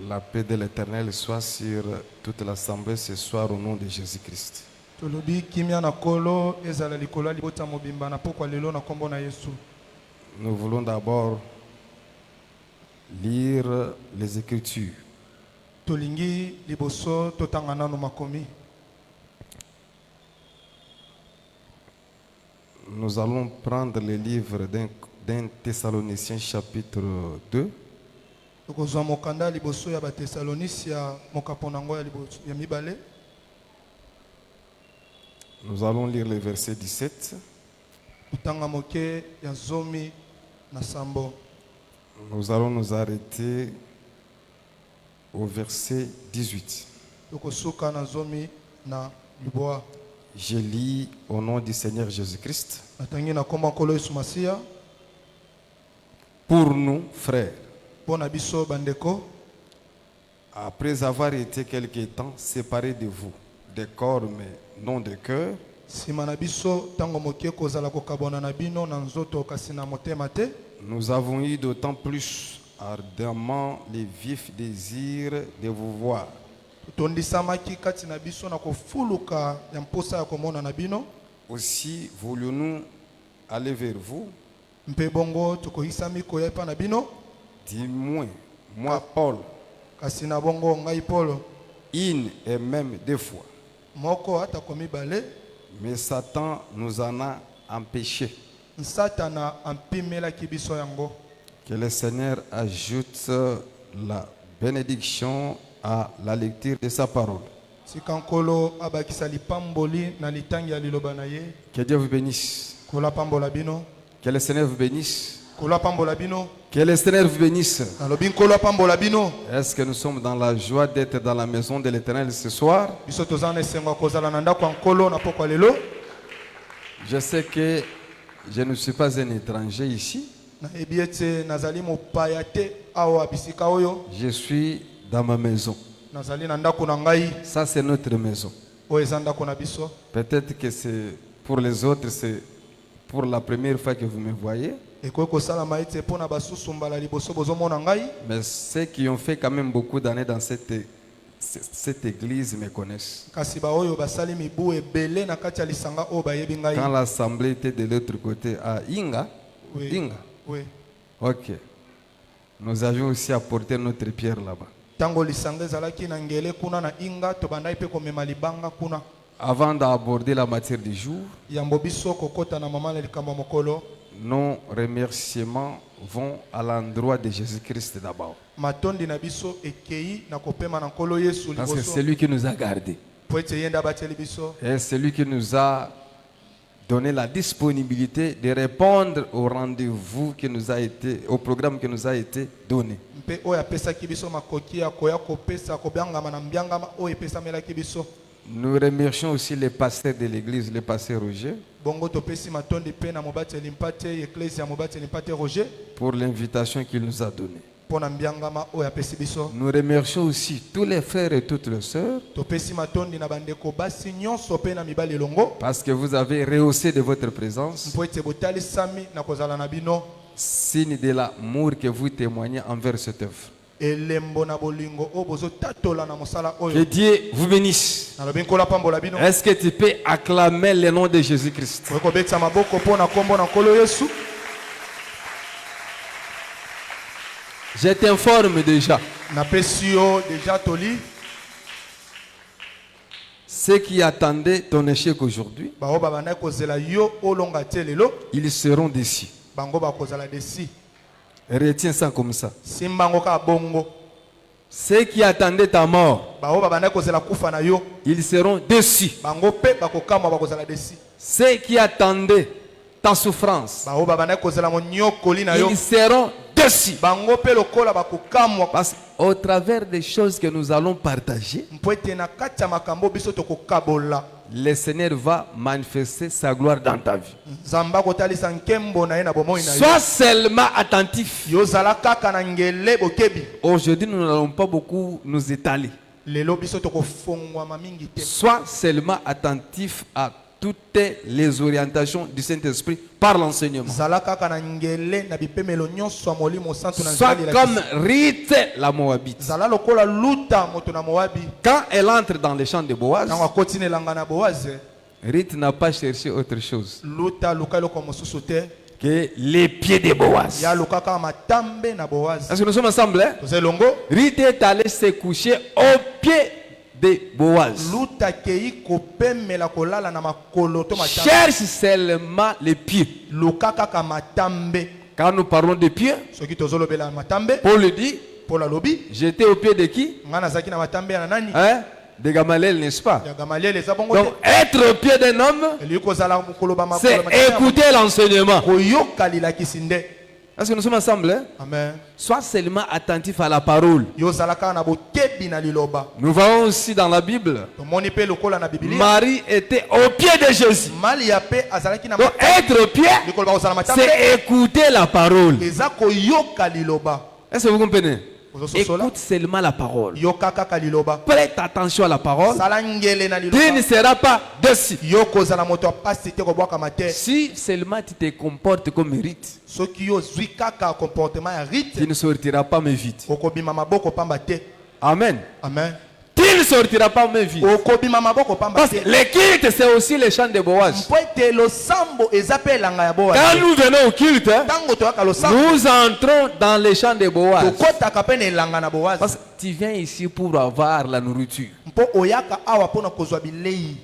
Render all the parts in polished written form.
La paix de l'Éternel soit sur toute l'assemblée ce soir au nom de Jésus-Christ. Tolobi kimia na kolo ezala likolo libota mobimba na pokwa lelo na kombo na Yesu. Nous voulons d'abord lire les Écritures. Tolingi liboso totangana no makomi. Nous allons prendre le livre d'un Thessaloniciens chapitre 2. Tokozwa mokanda liboso ya ba Thessaloniciens mokaponango ya liboso ya mibale. Nous allons lire le verset 17. Totanga moke ya zomi na sambo. Nous allons nous arrêter au verset 18. Tokosuka na zomi na liboa. Je lis au nom du Seigneur Jésus-Christ. Natangi na kombo nkolo Yesu Masia. Pour nous, frères, Pona biso bandeko, après avoir été quelque temps séparés de vous, de corps mais non de cœur, sima na biso tango moke kozala kokabona na bino na nzoto kasi na motema te, nous avons eu d'autant plus ardemment les vifs désirs de vous voir. tondisamaki kati na biso na kofuluka ya mposa ya komona na bino. Aussi voulions-nous aller vers vous, Mpe bongo tokohisami koya epa na bino, du moins, moi Paul, kasi na bongo ngai Polo une et même deux fois. moko ata komibale, Mais Satan nous en a empêchés. Satana ampimelaki biso yango. Que le Seigneur ajoute la bénédiction à la lecture de sa parole. Sika nkolo abakisa lipamboli na litangi ya liloba na ye. Que Dieu vous bénisse. Kola pambola bino, Que le Seigneur vous bénisse. kola pambola bino, Que le Seigneur vous bénisse. nalobi nkolo pambola bino. Est-ce que nous sommes dans la joie d'être dans la maison de l'Éternel ce soir? Biso toza na esengo ya kozala na ndako ya nkolo na pokwa lelo. Je sais que je ne suis pas un étranger ici. Nayebi ete nazali mopaya te awa bisika oyo, Je suis dans ma maison. nazali na ndako na ngai Ça, c'est notre maison. oyo eza ndako na biso. Peut-être que c'est pour les autres, c'est pour la première fois que vous me voyez. Ekoki kosalama ete mpo na basusu mbala liboso bozomona ngai, Mais ceux qui ont fait quand même beaucoup d'années dans cette église me connaissent. kasi baoyo basali mibu ebele na kati ya lisanga oyo bayebi ngai. Quand l'assemblée était de l'autre côté, à Inga, Oui. Inga, Oui. ok. Nous avions aussi apporté notre pierre là-bas. Tango lisanga ezalaki na ngele kuna na Inga, tobandai mpe komema libanga kuna. Avant d'aborder la matière du jour, Yambo biso kokota na mama na likambo ya mokolo. nos remerciements vont à l'endroit de Jésus-Christ d'abord. Matondi na biso ekei na kopema na nkolo Yesu Parce que liboso. c'est lui qui nous a gardés. Po ete yenda bateli biso. Et c'est lui qui nous a donné la disponibilité de répondre au rendez-vous qui nous a été, au programme qui nous a été donné. Mpe oyo apesaki biso makoki ya koya kopesa kobiangama na mbiangama oyo epesamelaki biso. Nous remercions aussi les pasteurs de l'église, le pasteur Roger, Bongo topesi matondi pe na mobateli mpate eklesi ya mobateli mpate Roger pour l'invitation qu'il nous a donnée. mpo na mbiangama oyo apesi biso. Nous remercions aussi tous les frères et toutes les sœurs Topesi matondi na bandeko basi nyonso pe na mibali elongo parce que vous avez rehaussé de votre présence, mpo ete botalisami na kozala na bino, signe de l'amour que vous témoignez envers cette œuvre. elembo na bolingo oyo bozotatola na mosala Que oyo. Dieu vous bénisse. Nalobi nkolo apambola bino. Est-ce que tu peux acclamer le nom de Jésus-Christ? Oyo kobetisa maboko mpo na kombo na nkolo Yesu. Je t'informe déjà, Napesi yo deja toli ceux qui attendaient ton échec aujourd'hui, baoyo babandaki kozela yo olonga te lelo, ils seront déçus. bango bakozala desi. Retiens ça comme ça. Simbango ka bongo. Ceux qui attendaient ta mort, Baoyo babandaki kozela kufa na yo, ils seront déçus. bango pe bakokamwa bakozala desi. Ceux qui attendaient ta souffrance, Baoyo babandaki kozela monyokoli na yo, ils seront déçus. bango pe lokola bakokamwa. Parce qu'au travers des choses que nous allons partager, Mpo ete na kati ya makambo biso tokokabola, le Seigneur va manifester sa gloire dans ta vie. Nzambe akotalisa nkembo na ye na bomoi na yo. Sois seulement attentif. Yozala kaka na ngele bokebi. Aujourd'hui, nous n'allons pas beaucoup nous étaler. Lelo biso tokofongwama mingi te. Sois seulement attentif à toutes les orientations du Saint-Esprit par l'enseignement. Zala kaka na ngele na bipemelo nyonso ya Molimo Santu na Soit nzali la comme kisi. Ruth la Moabite. Zala lokola luta moto na Moabi. Quand elle entre dans les champs de Boaz, Ntango akoti na elanga na Boaz. Ruth n'a pas cherché autre chose Luta luka eloko mosusu te. que les pieds de Boaz. Ya luka kaka matambe na Boaz. Est-ce que nous sommes ensemble? Hein? Toza elongo. Ruth est allée se coucher au pied de Boaz. Luta kei kopemela kolala na makolo to matambe. Cherche seulement les pieds. Luka kaka matambe. Quand nous parlons de pieds, Soki tozolobela matambe. Paul le dit, Paul alobi. j'étais au pied de qui? Ngana zaki na matambe ya nani? Hein? De Gamaliel, n'est-ce pas? Ya Gamaliel eza bongo Donc, te. être au pied d'un homme, Eli kozala mokolo ba makolo c'est matambe. écouter l'enseignement. Koyoka lilakisi nde. Est-ce que nous sommes ensemble? Hein? Amen. Sois seulement attentif à la parole. Yo zalaka na bokebi na liloba. Nous voyons aussi dans la Bible, Tomoni pe lokola na Biblia. Marie était au pied de Jésus. Malia pe azalaki na Donc, être au pied, likolo ba kozala matambe. c'est écouter la parole. Eza koyoka liloba. Est-ce que vous comprenez? Ozososola. Écoute seulement la parole. Yoka kaka liloba. Prête attention à la parole. Sala ngele na Tu ne liloba. seras pas déçu. Yo kozala moto apasi te kobwaka mate. Si seulement tu te comportes comme Ruth, Soki yo zwi kaka comportement ya rite. tu ne sortiras pas mais vite. Okobima maboko pamba te. Amen. Amen. Tu ne sortiras pas mais vite. Okobima maboko pamba Parce te. que le culte, c'est aussi le chant de Boaz. Mpo ete losambo eza pe elanga ya Boaz. Quand nous venons au culte, hein, Tango toyaka losambo. nous entrons dans le chant de Boaz. Tokotaka pe na elanga na Boaz. Parce que tu viens ici pour avoir la nourriture. Mpo oyaka awa mpona kozwa bilei.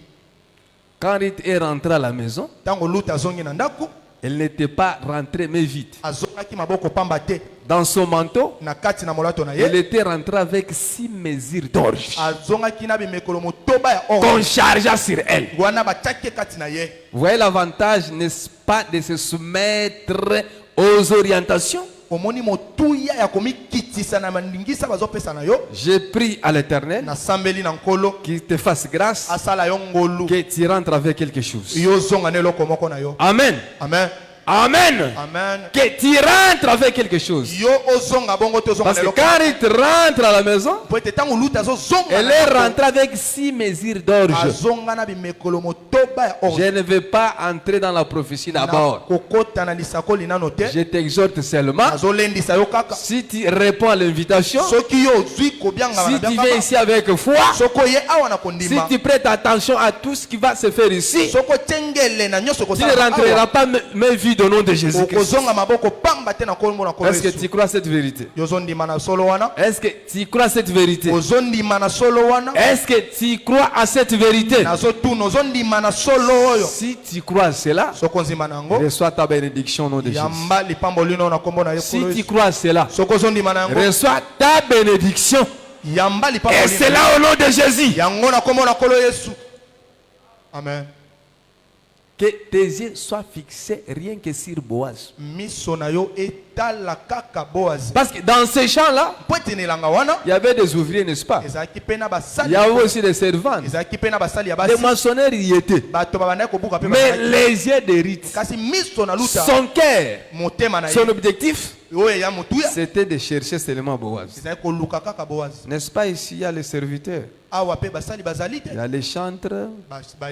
Quand Ruth est rentrée à la maison, Tango luta azongi na ndako. elle n'était pas rentrée mais vite. Azongaki maboko pamba te. Dans son manteau, Na kati na molato na elle ye. était rentrée avec 6 mesures d'orge Azongaki na bimekolo motoba ya or. qu'on chargea sur elle. Wana batiaki kati na ye. Vous voyez l'avantage, n'est-ce pas, de se soumettre aux orientations? Omoni motuya ya komikitisa na mandingisa bazopesa na yo. Je prie à l'Éternel Na sambeli na nkolo. qu'il te fasse grâce, Asala yo ngolu. que tu rentres avec quelque chose. Yo zonga ne loko moko na yo. Amen. Amen. Amen. Amen. Que tu rentres avec quelque chose. Yo ozonga bongo to zonga Parce ne que loko. quand tu rentres à la maison, Po ete tango luta zo zonga. elle est rentrée avec 6 mesures d'orge. Azonga na bimekolo motoba ya or. Je ne vais pas entrer dans la prophétie d'abord. Kokota na lisakoli nano te. Je t'exhorte seulement, Azolendisa yo kaka. si tu réponds à l'invitation, Soki yo zwi kobianga si na tu viens ici avec foi, Soko ye awa na si kondima. tu prêtes attention à tout ce qui va se faire ici, Soko tengele na nyoso tu ne kosala. rentreras pas mais vie au nom de Jésus-Christ. Okozonga maboko pamba te na kolmo na kolo Est-ce que Yesu. tu crois cette vérité? Yo zondima na solo wana. Est-ce que tu crois cette vérité? Ozondima na solo wana. Est-ce que tu crois à cette vérité? Nazo tu nozondima na solo oyo. Si tu crois à cela, Soko nzima nango. reçois ta bénédiction au nom de Jésus. Yamba lipambo lino na kombo na Si Yesu. tu crois à cela, Soko zondima nango. reçois ta bénédiction. Yamba lipambo Et lino. c'est là au nom de Jésus. Yango na kombo na kolo Yesu. Amen. Que tes yeux soient fixés rien que sur Boaz. Miso na yo etala kaka Boaz. Parce que dans ces champs-là, Pwete nelanga wana. il y avait des ouvriers, n'est-ce pas? Ezaki pena Il basali. y avait aussi des servantes. Ezaki pena basali ya Des basi. moissonneurs y étaient. Bato babanda kobuka pe Mais bazalaki. les yeux de Ruth, Kasi miso na luta. son cœur, Motema na son ye. objectif, Oyo ya mutuya. c'était de chercher seulement Boaz. Ezaki koluka kaka Boaz. N'est-ce pas ici, il y a les serviteurs, Awa pe basali bazali te. il y a les chantres,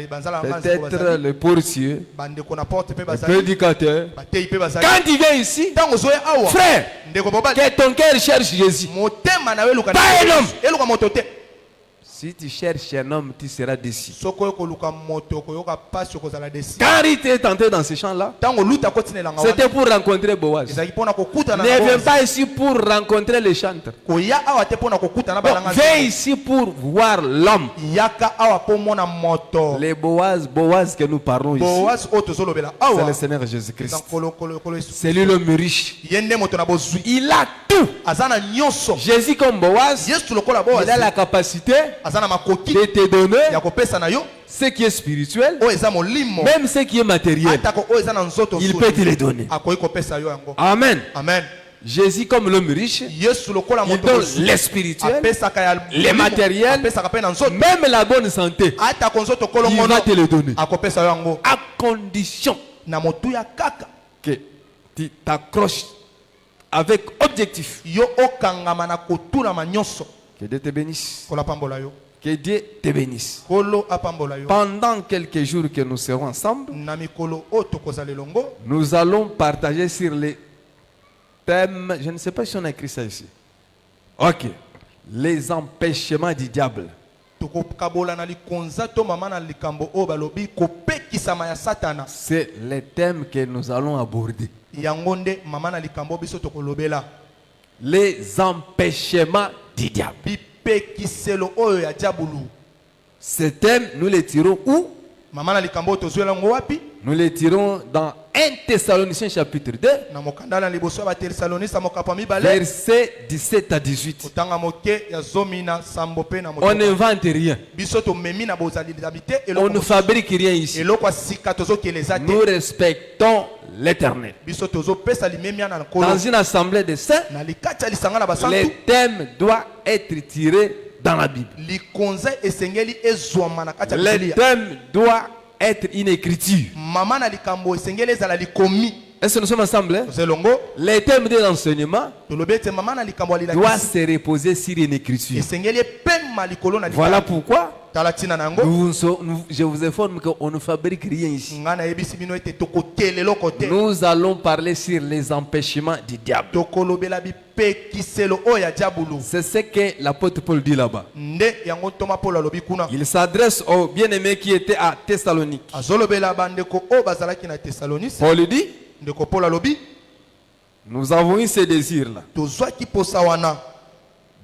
Banzala manzi ko peut-être bazali. les portiers, Bande ko na porte pe les bazali. prédicateurs. Batei pe bazali. Quand tu viens ici, Tango zoya awa. frère, Ndeko bobali. que ton cœur cherche Jésus. Motema na we luka. Pas un homme. Eluka moto te. Si tu cherches un homme, tu seras déçu. Soko yo koluka moto ko yoka pasi kozala desi. Quand Ruth est entré dans ces champs-là, Tango luta kotinelanga wana. c'était pour rencontrer Boaz. Ezaki pona kokuta na Ne viens Boaz. pas ici pour rencontrer les chantres. Koya awa te pona kokuta na Non, balanga. viens ici pour voir l'homme. Yaka awa po mona moto. Les Boaz que nous parlons ici, Boaz oto zolobela c'est awa. le Seigneur Jésus-Christ. Kolo Yesu. C'est lui l'homme riche. Yende moto na bozwi. Il a tout. Azana nyonso. Jésus comme Boaz, Yesu lokola Boaz. il a la capacité Azana makoki de te donner ya kopesa na yo. ce qui est spirituel, O eza molimo. même ce qui est matériel. Atako o eza na nzoto. Il peut te les donner. Akoyi kopesa yo yango. Amen. Amen. Jésus comme l'homme riche, Yesu lokola il moto donne bozwi. les spirituels, Apesaka ya les matériels, apesaka pe na nzoto. même la bonne santé. Atako nzoto Il kolongono. va te le donner. Akopesa yo yango. À condition Na motu ya kaka. que tu t'accroches avec objectif. Yo okangama na kotula ma nyonso. Que Dieu te bénisse. Kola pambola yo. Que Dieu te bénisse. Kolo apambola yo. Pendant quelques jours que nous serons ensemble, Na mikolo o tokoza lelongo. nous allons partager sur les thèmes. Je ne sais pas si on a écrit ça ici. Ok. Les empêchements du diable. Tokokabola na likonza to mama na likambo o balobi kopekisama ya satana. C'est les thèmes que nous allons aborder. Yangonde mama na likambo biso tokolobela. Les empêchements du diable. Bipekiselo oyo ya diabulu. Ces thèmes, nous les tirons où? Mama na likambo tozwela ngo wapi? Nous les tirons dans 1 Thessaloniciens chapitre 2, Na mokanda na liboso ba Thessalonisa mokapo mibale. versets 17 à 18. Otanga moke ya zomi na sambo pe na On moto. n'invente rien. Biso to memi na bozali d'habité On ne fabrique rien ici. eloko sika tozo keleza te. Nous respectons l'Éternel. Biso tozo pesa limemi na nkolo. Dans une assemblée de saints, Na likati ya lisanga na basantu. les thèmes doivent être tirés dans la Bible. Likonza esengeli ezwama na kati ya Les Biblia. thèmes doivent être une écriture. Mama na likambo esengeli ezala likomi. Est-ce que nous sommes ensemble? Hein? Zelongo Les thèmes de l'enseignement tolobete mama na likambo doivent alilakisi. se reposer sur une écriture. Esengeli pema likolo na Voilà likambo. pourquoi Talatina nango. je vous informe qu'on ne fabrique rien ici. Ngana yebisi bino ete tokotelelo kote. Nous allons parler sur les empêchements du diable. Tokolobela bipekiselo oyo ya diabulu. C'est ce que l'apôtre Paul dit là-bas. Nde yango toma Paul alobi kuna. Il s'adresse aux bien-aimés qui étaient à Thessalonique. Azolobela bandeko o bazalaki na Thessalonice. Paul dit, Ndeko Paul alobi nous avons eu ce désir-là tozwaki posa wana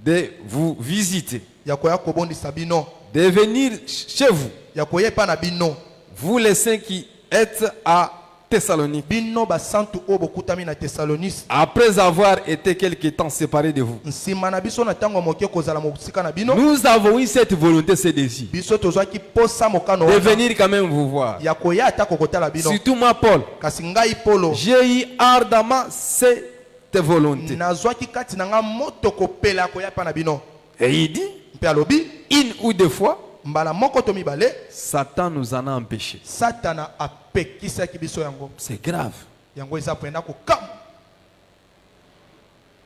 de vous visiter, ya koya kobondisa bino, de venir chez vous, ya koyepa na bino, vous les saints qui êtes à Thessalonique, bino basantu o bokutami na Thessalonice. après avoir été quelque temps séparés de vous. Nsima na biso na tango moke kozala mosika na bino, Nous avons eu cette volonté, ce désir, biso tozwaki posa mokano de wana venir quand même vous voir. ya koya ata kokotala bino. Surtout moi, Paul, Kasi ngai Polo j'ai eu ardemment cette volonté. nazwaki kati na nga moto kopela koya pa na bino. Et il dit, Mpe alobi une ou deux fois, mbala moko to mibale Satan nous en a empêchés. satana apekisaki biso yango. C'est grave. Yango eza penda kokam.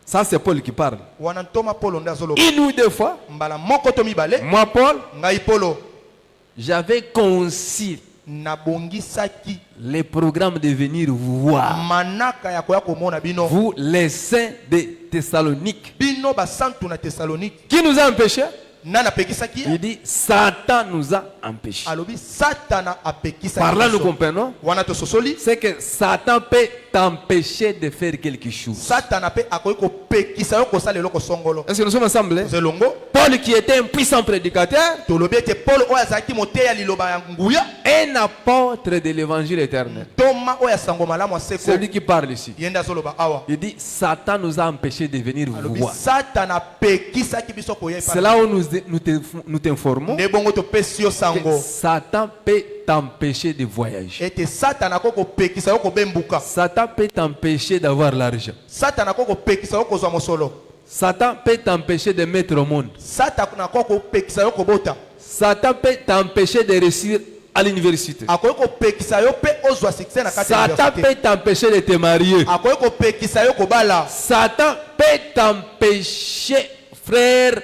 Ça, c'est Paul qui parle. Wana ntoma Polo nde azoloba. Une ou deux fois, Mbala moko to mibale moi, Paul, ngai Polo j'avais conçu nabongisaki les programmes de venir vous voir. manaka ya koya komona bino. Vous, les saints de Thessalonique. Bino basantu na Thessalonique. Qui nous a empêchés? Nana apekisaki Il dit, Satan nous a empêchés. alobi satana apekisaki Par là, nous biso. comprenons. Wana tososoli C'est que Satan peut t'empêcher de faire quelque chose. satana pe akoki kopekisa yo kosala eloko songolo. Est-ce que nous sommes ensemble? Hein? Zelongo Paul, qui était un puissant prédicateur, tolobi ete Paul oyo azalaki moteya liloba ya nguya, un apôtre de l'évangile éternel. toma oyo asango malamu aseko C'est lui qui parle ici. yende azoloba awa. Il dit, Satan nous a empêchés de venir vous Alobi voir. satana apekisaki biso koya C'est là où nous t'informons nde bongo topesi yo que sango Satan peut t'empêcher de voyager. ete satana akoki kopekisa yo kobembuka. Satan peut t'empêcher d'avoir l'argent. Satana akoki kopekisa yo kozwa mosolo. Satan peut t'empêcher de mettre au monde. Satana akoki kopekisa yo kobota. Satan peut t'empêcher de réussir à l'université. Akoki kopekisa yo pe ozwa succès na kati ya Satan université. peut t'empêcher de te marier. Akoki kopekisa yo kobala. Satan peut t'empêcher, frère,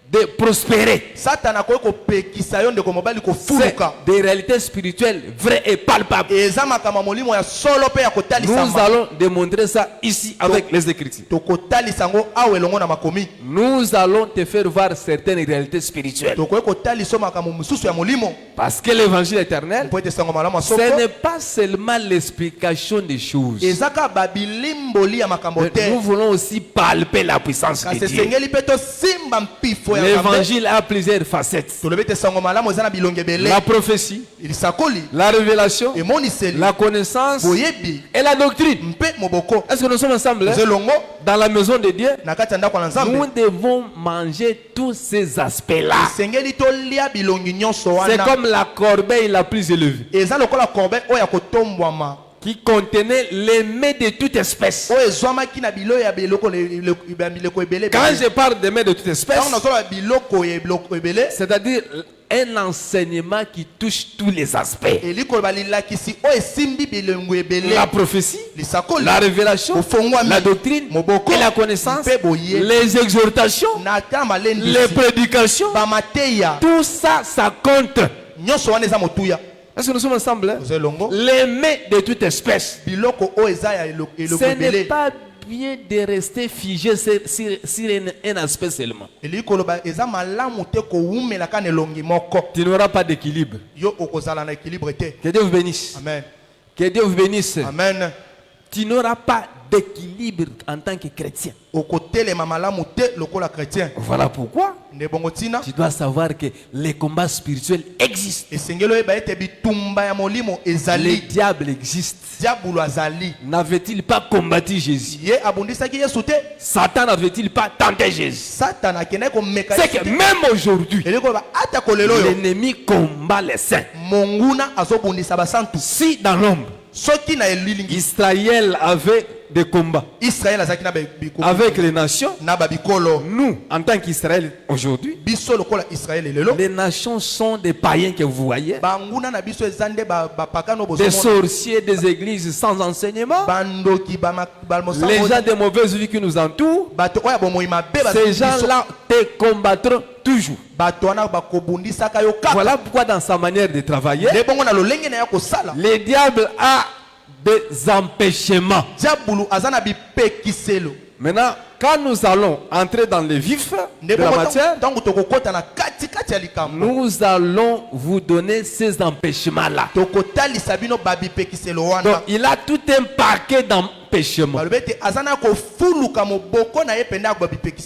de prospérer. Satana akoki kopekisa yo ndeko mobali C'est kofuluka. des réalités spirituelles vraies et palpables. Eza makambo molimo ya solo pe ya Nous kotalisama. allons démontrer ça ici avec les Écritures. Tokotalisa yango awa elongo na makomi. Nous allons te faire voir certaines réalités spirituelles. Tokoki kotalisa makambo mosusu ya molimo. Parce que l'évangile éternel, Po ete sango malamu ya ce soko. n'est pas seulement l'explication des choses. Ezaka babilimboli ya makambo Mais te. nous voulons aussi palper la puissance de Kasi Dieu. sengeli pe tosimba mpifo ya Nzambe. L'évangile a plusieurs facettes. Tolobi ete sango malamu eza na bilonge ebele. La prophétie, Lisakoli, la révélation, emoniseli, la connaissance boyebi, et la doctrine. mpe moboko. Est-ce que nous sommes ensemble hein? Zelongo Dans la maison de Dieu? na kati ya ndako na Nous Nzambe. devons manger tous ces aspects-là. Sengeli tolia bilongi nyonso C'est wana. comme la corbeille la plus élevée Eza lokola corbeille oyo ya kotombwama. qui contenait les mets de toute espèce. Oyo ezwamaki na bilo ya biloko biloko ebele. Quand je parle de mets de toute espèce, Tango nazola biloko ya biloko ebele. c'est-à-dire un enseignement qui touche tous les aspects. La prophétie, la révélation, la doctrine et la connaissance, les exhortations, les prédications, tout ça, ça compte. Est-ce que nous sommes ensemble? Hein? Les mets de toute espèce. Ce n'est pas bien de rester figé sur un aspect seulement. Tu n'auras pas d'équilibre. Que Dieu vous bénisse. Amen. Que Dieu vous bénisse. Amen. Tu n'auras pas d'équilibre en tant que chrétien. Voilà pourquoi tu dois savoir que les combats spirituels existent. Le diable existe. N'avait-il pas combattu Jésus? Satan n'avait-il pas tenté Jésus? C'est que même aujourd'hui, l'ennemi combat les saints. Si dans l'ombre, Israël avait des combats avec les nations, nous, en tant qu'Israël aujourd'hui, les nations sont des païens que vous voyez, des sorciers, des églises sans enseignement, les gens de mauvaise vie qui nous entourent. Ces gens-là te combattront toujours. Voilà pourquoi dans sa manière de travailler, le diable a des empêchements. Maintenant, quand nous allons entrer dans le vif de la matière, nous allons vous donner ces empêchements-là. Donc, il a tout un paquet d'empêchements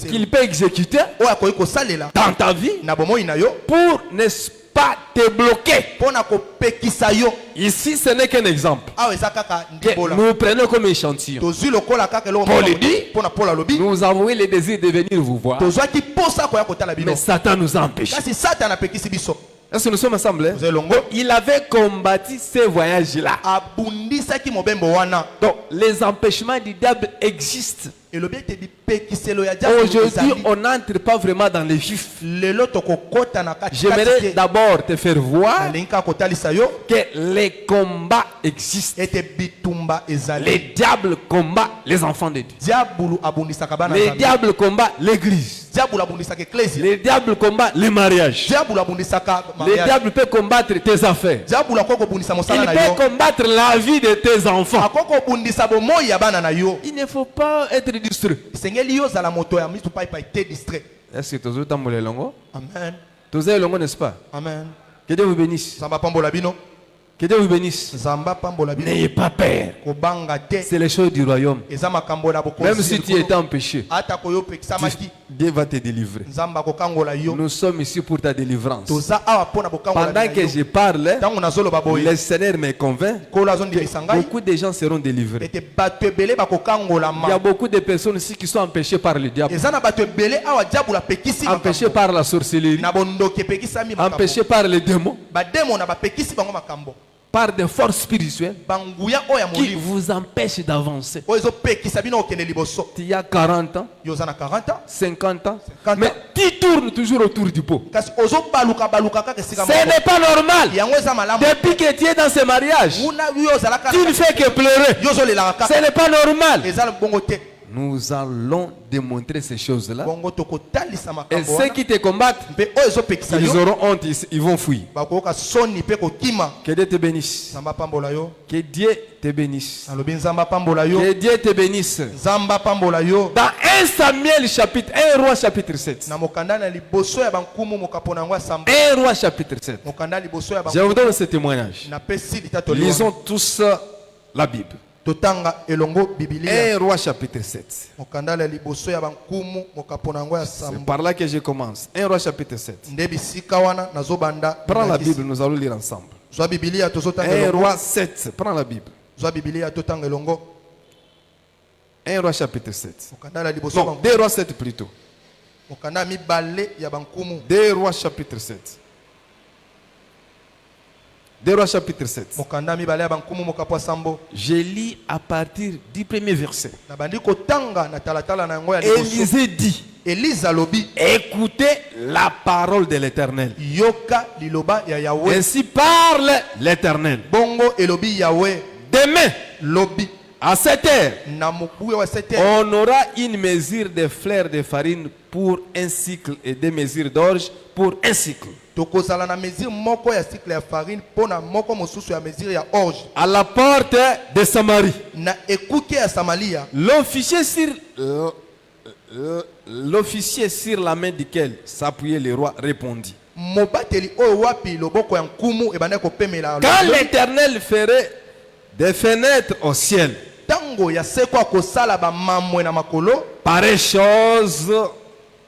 qu'il peut exécuter dans ta vie pour, n'est-ce pas, te bloquer. Ici, ce n'est qu'un exemple. Nous prenons comme échantillon. Paul dit, nous avons eu le désir de venir vous voir, mais Satan nous a empêchés. Est-ce que nous sommes ensemble? Hein? Il avait combattu ces voyages-là. Donc, les empêchements du diable existent. Aujourd'hui, on n'entre pas vraiment dans les vifs. J'aimerais d'abord te faire voir que les combats existent. Les diables combattent les enfants de Dieu. Les diables combattent l'église. Les diables combattent les mariages. Les diables peuvent combattre tes affaires. Ils peuvent combattre la vie de tes enfants. Il ne faut pas être distrait. Est-ce que tu as le longo? Amen. Tu as le longo, n'est-ce pas? Amen. Que Dieu vous bénisse. Que Dieu vous bénisse. N'ayez pas peur. C'est les choses du royaume. Même si tu étais empêché, Dieu va te délivrer. Nous sommes ici pour ta délivrance. Pendant que je parle, le Seigneur me convainc que beaucoup de gens seront délivrés. Il y a beaucoup de personnes ici qui sont empêchées par le diable, empêchées par la sorcellerie, empêchées par les démons, par des forces spirituelles qui vous empêchent d'avancer. Il y a 40 ans, 50 ans, mais qui tourne toujours autour du pot. Ce n'est pas normal. Depuis que tu es dans ce mariage, tu ne fais que pleurer. Ce n'est pas normal. Nous allons démontrer ces choses-là. Et ceux qui te combattent, ils auront honte, ils vont fuir. Que Dieu te bénisse. Que Dieu te bénisse. Que Dieu te bénisse. Dans 1 Samuel chapitre 1 roi chapitre 7. 1 roi chapitre 7. Je vous donne ce témoignage. Lisons tous la Bible. 1 roi chapitre 7. C'est par là que je commence. 1 roi chapitre 7. Prends la Bible, nous allons lire ensemble. 1 roi 7. Prends la Bible. 1 roi chapitre 7. Non, 2 rois 7 plutôt. 2 rois chapitre 7. 2 rois chapitre 7. Je lis à partir du premier verset. Élisée dit, Elisa lobi, écoutez la parole de l'Éternel. yoka liloba ya Yahweh. Ainsi parle l'Éternel. Bongo elobi Yahweh. Demain, Lobi. à 7 heures, Na mokuwe wa 7 heures. on aura une mesure de fleur de farine pour un cycle et deux mesures d'orge pour un cycle. Tokozala na mesure moko ya cycle ya farine pona moko mosusu ya mesure ya orge. À la porte de Samarie, Na ekuke ya Samaria. l'officier sur la main duquel s'appuyait le roi répondit. Mobateli oyo wapi loboko ya nkumu ebanda kopemela. Quand l'Éternel ferait des fenêtres au ciel, Tango ya seko akosala ba mamwe na makolo. pareille chose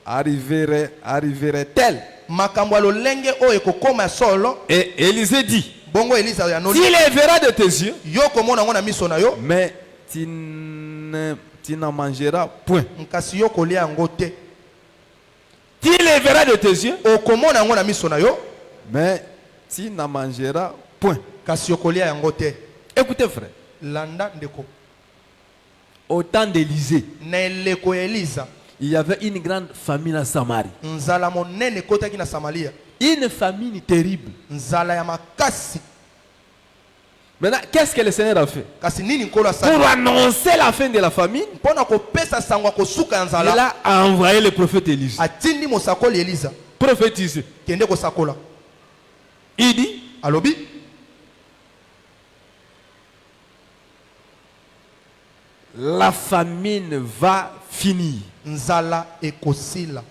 arriverait-elle? Makambo ya lolenge oyo ekokoma ya solo. Et Élisée dit, Bongo Elisa ya noli. tu les verras de tes yeux, Yo komona ngo na miso na yo. mais tu n'en mangeras point. Nkasi yo kolia yango te. Tu les verras de tes yeux, Okomona ngo na miso na yo. mais tu n'en mangeras point. Kasi yo kolia yango te. Écoutez frère, Landa ndeko. au temps d'Élisée, Na eleko ya Elisa. il y avait une grande famine à Samarie. Nzala monene kotaki na Samaria. Une famine terrible. Nzala ya makasi. Maintenant, qu'est-ce que le Seigneur a fait? Kasi nini nkolo Pour asala? annoncer la fin de la famine, Pona kopesa sango ya kosuka ya il nzala. a envoyé le prophète Élisée. Atindi mosakoli Elisa. Prophétiser. Kende kosakola. Il dit, Alobi. la famine va finir. Nzala ekosila.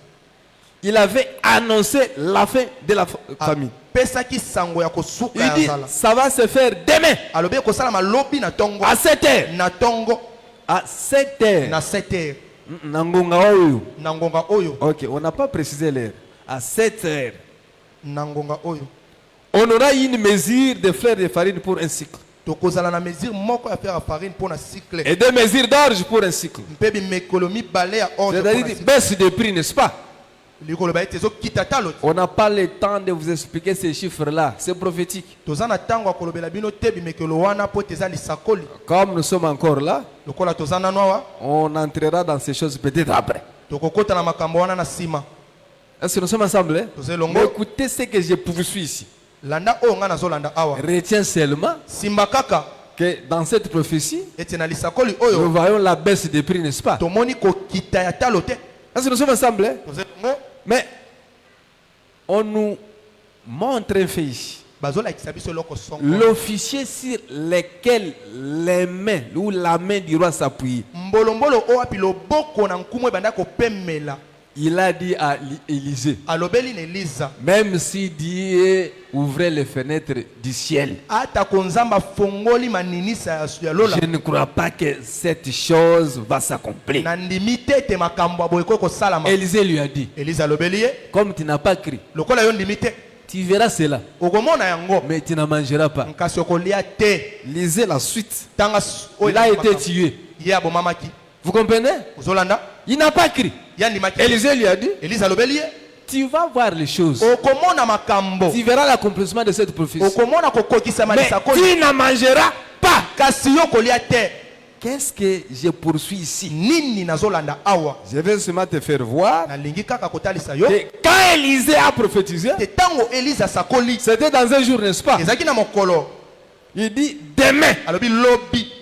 Il avait annoncé la fin de la famine. Pesaki sango ya kosuka Il ya dit, nzala. ça va se faire demain, Alobi ekosala malobi na tongo. à 7 heures. Na tongo. À 7 heures. Na 7 heures. Nangonga oyo. Na ngonga oyo. Ok, on n'a pas précisé l'heure. À 7 heures, Na ngonga oyo. on aura une mesure de fleur de farine pour un cycle. Tokozala na mesure moko ya faire farine pona cycle. Et deux mesures d'orge pour un cycle. Mpebi mekolomi balé ya orge. C'est-à-dire baisse de prix, n'est-ce pas? Likolo ba etezo kitatalo. On n'a pas le temps de vous expliquer ces chiffres-là. C'est prophétique. Tozana tango akolobela bino tebi mekolo wana po teza lisakoli. Comme nous sommes encore là, Lokola tozana noa. on entrera dans ces choses peut-être après. Tokokota na makambo wana na sima. Est-ce que nous sommes ensemble? Hein? Toze longo. Mais écoutez ce que je poursuis ici. Landa o nga nazo landa awa. Retiens seulement Simba kaka que dans cette prophétie, ete na lisakoli nous oyo. voyons la baisse des prix, n'est-ce pas? Tomoni ko kita ya talo te. Est-ce que nous sommes ensemble? Hein? Toze longo. Mais on nous montre un fait ici. Bazola kisabiso loko songo. L'officier sur lequel les mains ou la main du roi s'appuie, Mbolombolo o api loboko na nkumu ebanda ko pemela. il a dit à Élisée, Alobeli ne Elisa. même si Dieu ouvrait les fenêtres du ciel, Ata konzamba fongoli maninisa ya lola. je ne crois pas que cette chose va s'accomplir. Na ndimite te makambo aboyeko ko salama. Élisée lui a dit, Elisa alobeli ye. comme tu n'as pas crié, Lokola yo ndimite. tu verras cela, Okomona yango. mais tu n'en mangeras pas. Nkasi okolia te. Lisez la suite. Tanga Il a été tué. Ye abomamaki. Vous comprenez? Ozolanda. Il n'a pas crié. Ya ndimaki. Élisée lui a dit, Elisa alobeli ye. tu vas voir les choses. Okomona makambo. Tu verras l'accomplissement de cette prophétie. Okomona kokokisa Mais malisakoli. tu n'en mangeras pas. Kasi yo kolia te. Qu'est-ce que je poursuis ici? Nini nazolanda awa. Je vais seulement te faire voir Nalingi kaka kotalisa yo. que quand Élisée a prophétisé, Te tango Elisa sakoli. c'était dans un jour, n'est-ce pas? Ezaki na mokolo. Il dit demain. Alobi lobi.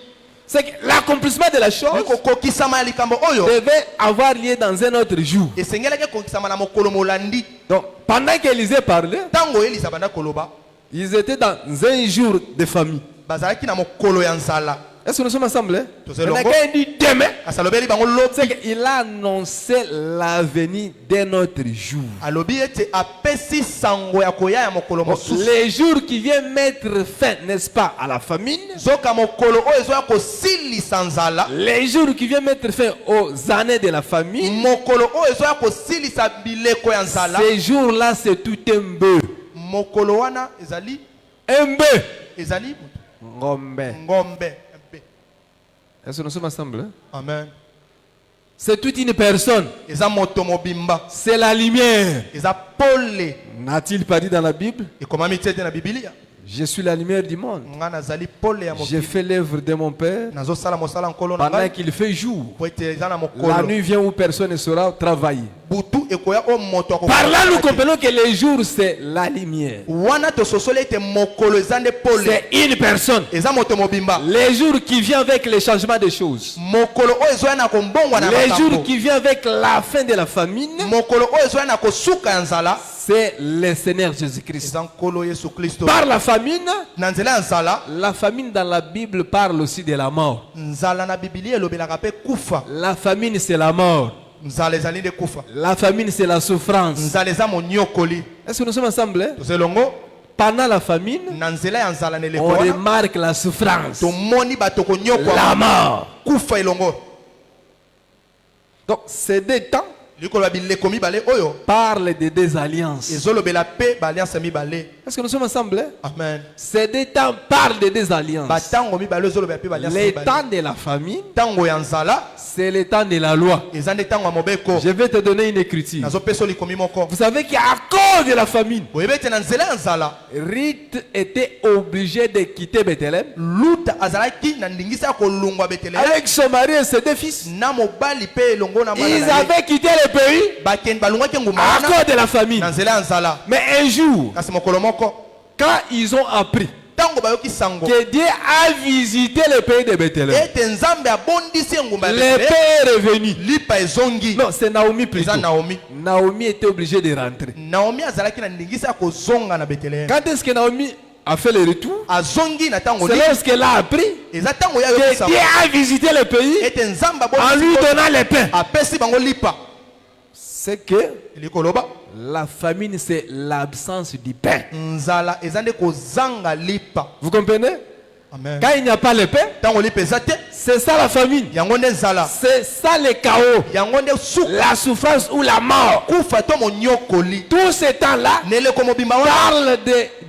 C'est que l'accomplissement de la chose Kokokisama ya likambo oyo. devait avoir lieu dans un autre jour. Esengelaki kokisama na mokolo molandi. Donc, pendant qu'Élisée parlait, Tango Elisa banda koloba. ils étaient dans un jour de famille. Bazalaki na mokolo ya nzala. Est-ce que nous sommes ensemble? Hein? Tous elongo. Maintenant, quand il dit demain, Asalobeli bango lobi. c'est qu'il a annoncé l'avenir d'un autre jour. Alobi ete apesi sango ya koya ya mokolo mosusu. Les jours qui viennent mettre fin, n'est-ce pas, à la famine. Zoka mokolo oyo ezoya kosilisa nzala. Les jours qui viennent mettre fin aux années de la famine. Mokolo oyo ezoya kosilisa bileko ya nzala. Ces jours-là, c'est tout un bœuf. Mokolo wana ezali Un bœuf. ezali Ngombe. ngombe. Est-ce que nous sommes ensemble? Hein? Amen. C'est toute une personne. Eza moto mobimba. C'est la lumière. Eza pole. N'a-t-il pas dit dans la Bible? Ekomami tete na Biblia. Je suis la lumière du monde. J'ai fait l'œuvre de mon Père pendant qu'il fait jour. La nuit vient où personne ne saura travailler. Par là, nous comprenons que le jour, c'est la lumière. C'est une personne. Les jours qui vient avec le changement des choses. Les jours qui vient avec la fin de la famine. C'est le Seigneur Jésus-Christ. Par la famine dans la Bible parle aussi de la mort. La famine, c'est la mort. La famine, c'est la souffrance. Est-ce que nous sommes ensemble? Pendant la famine, on remarque la souffrance, la mort. Donc, ces deux temps parle de deux alliances. Est-ce que nous sommes ensemble? Amen. Ces deux temps parlent de deux alliances. Le temps de la famine, c'est le temps de la loi. Je vais te donner une écriture. Vous savez qu'à cause de la famine, Ruth était obligé de quitter Bethléem avec son mari et ses deux fils. Ils avaient quitté le pays à cause de la famine. Mais un jour, quand ils ont appris que Dieu a visité le pays de Bethléem, le père est revenu. Non, c'est Naomi plutôt. Naomi était obligée de rentrer. Quand est-ce que Naomi a fait le retour? C'est lorsqu'elle a appris que Dieu a visité le pays en lui donnant le pain. C'est que la famine, c'est l'absence du pain. Vous comprenez? Amen. Quand il n'y a pas le pain, c'est ça la famine. C'est ça le chaos, la souffrance ou la mort. Tout ce temps-là parle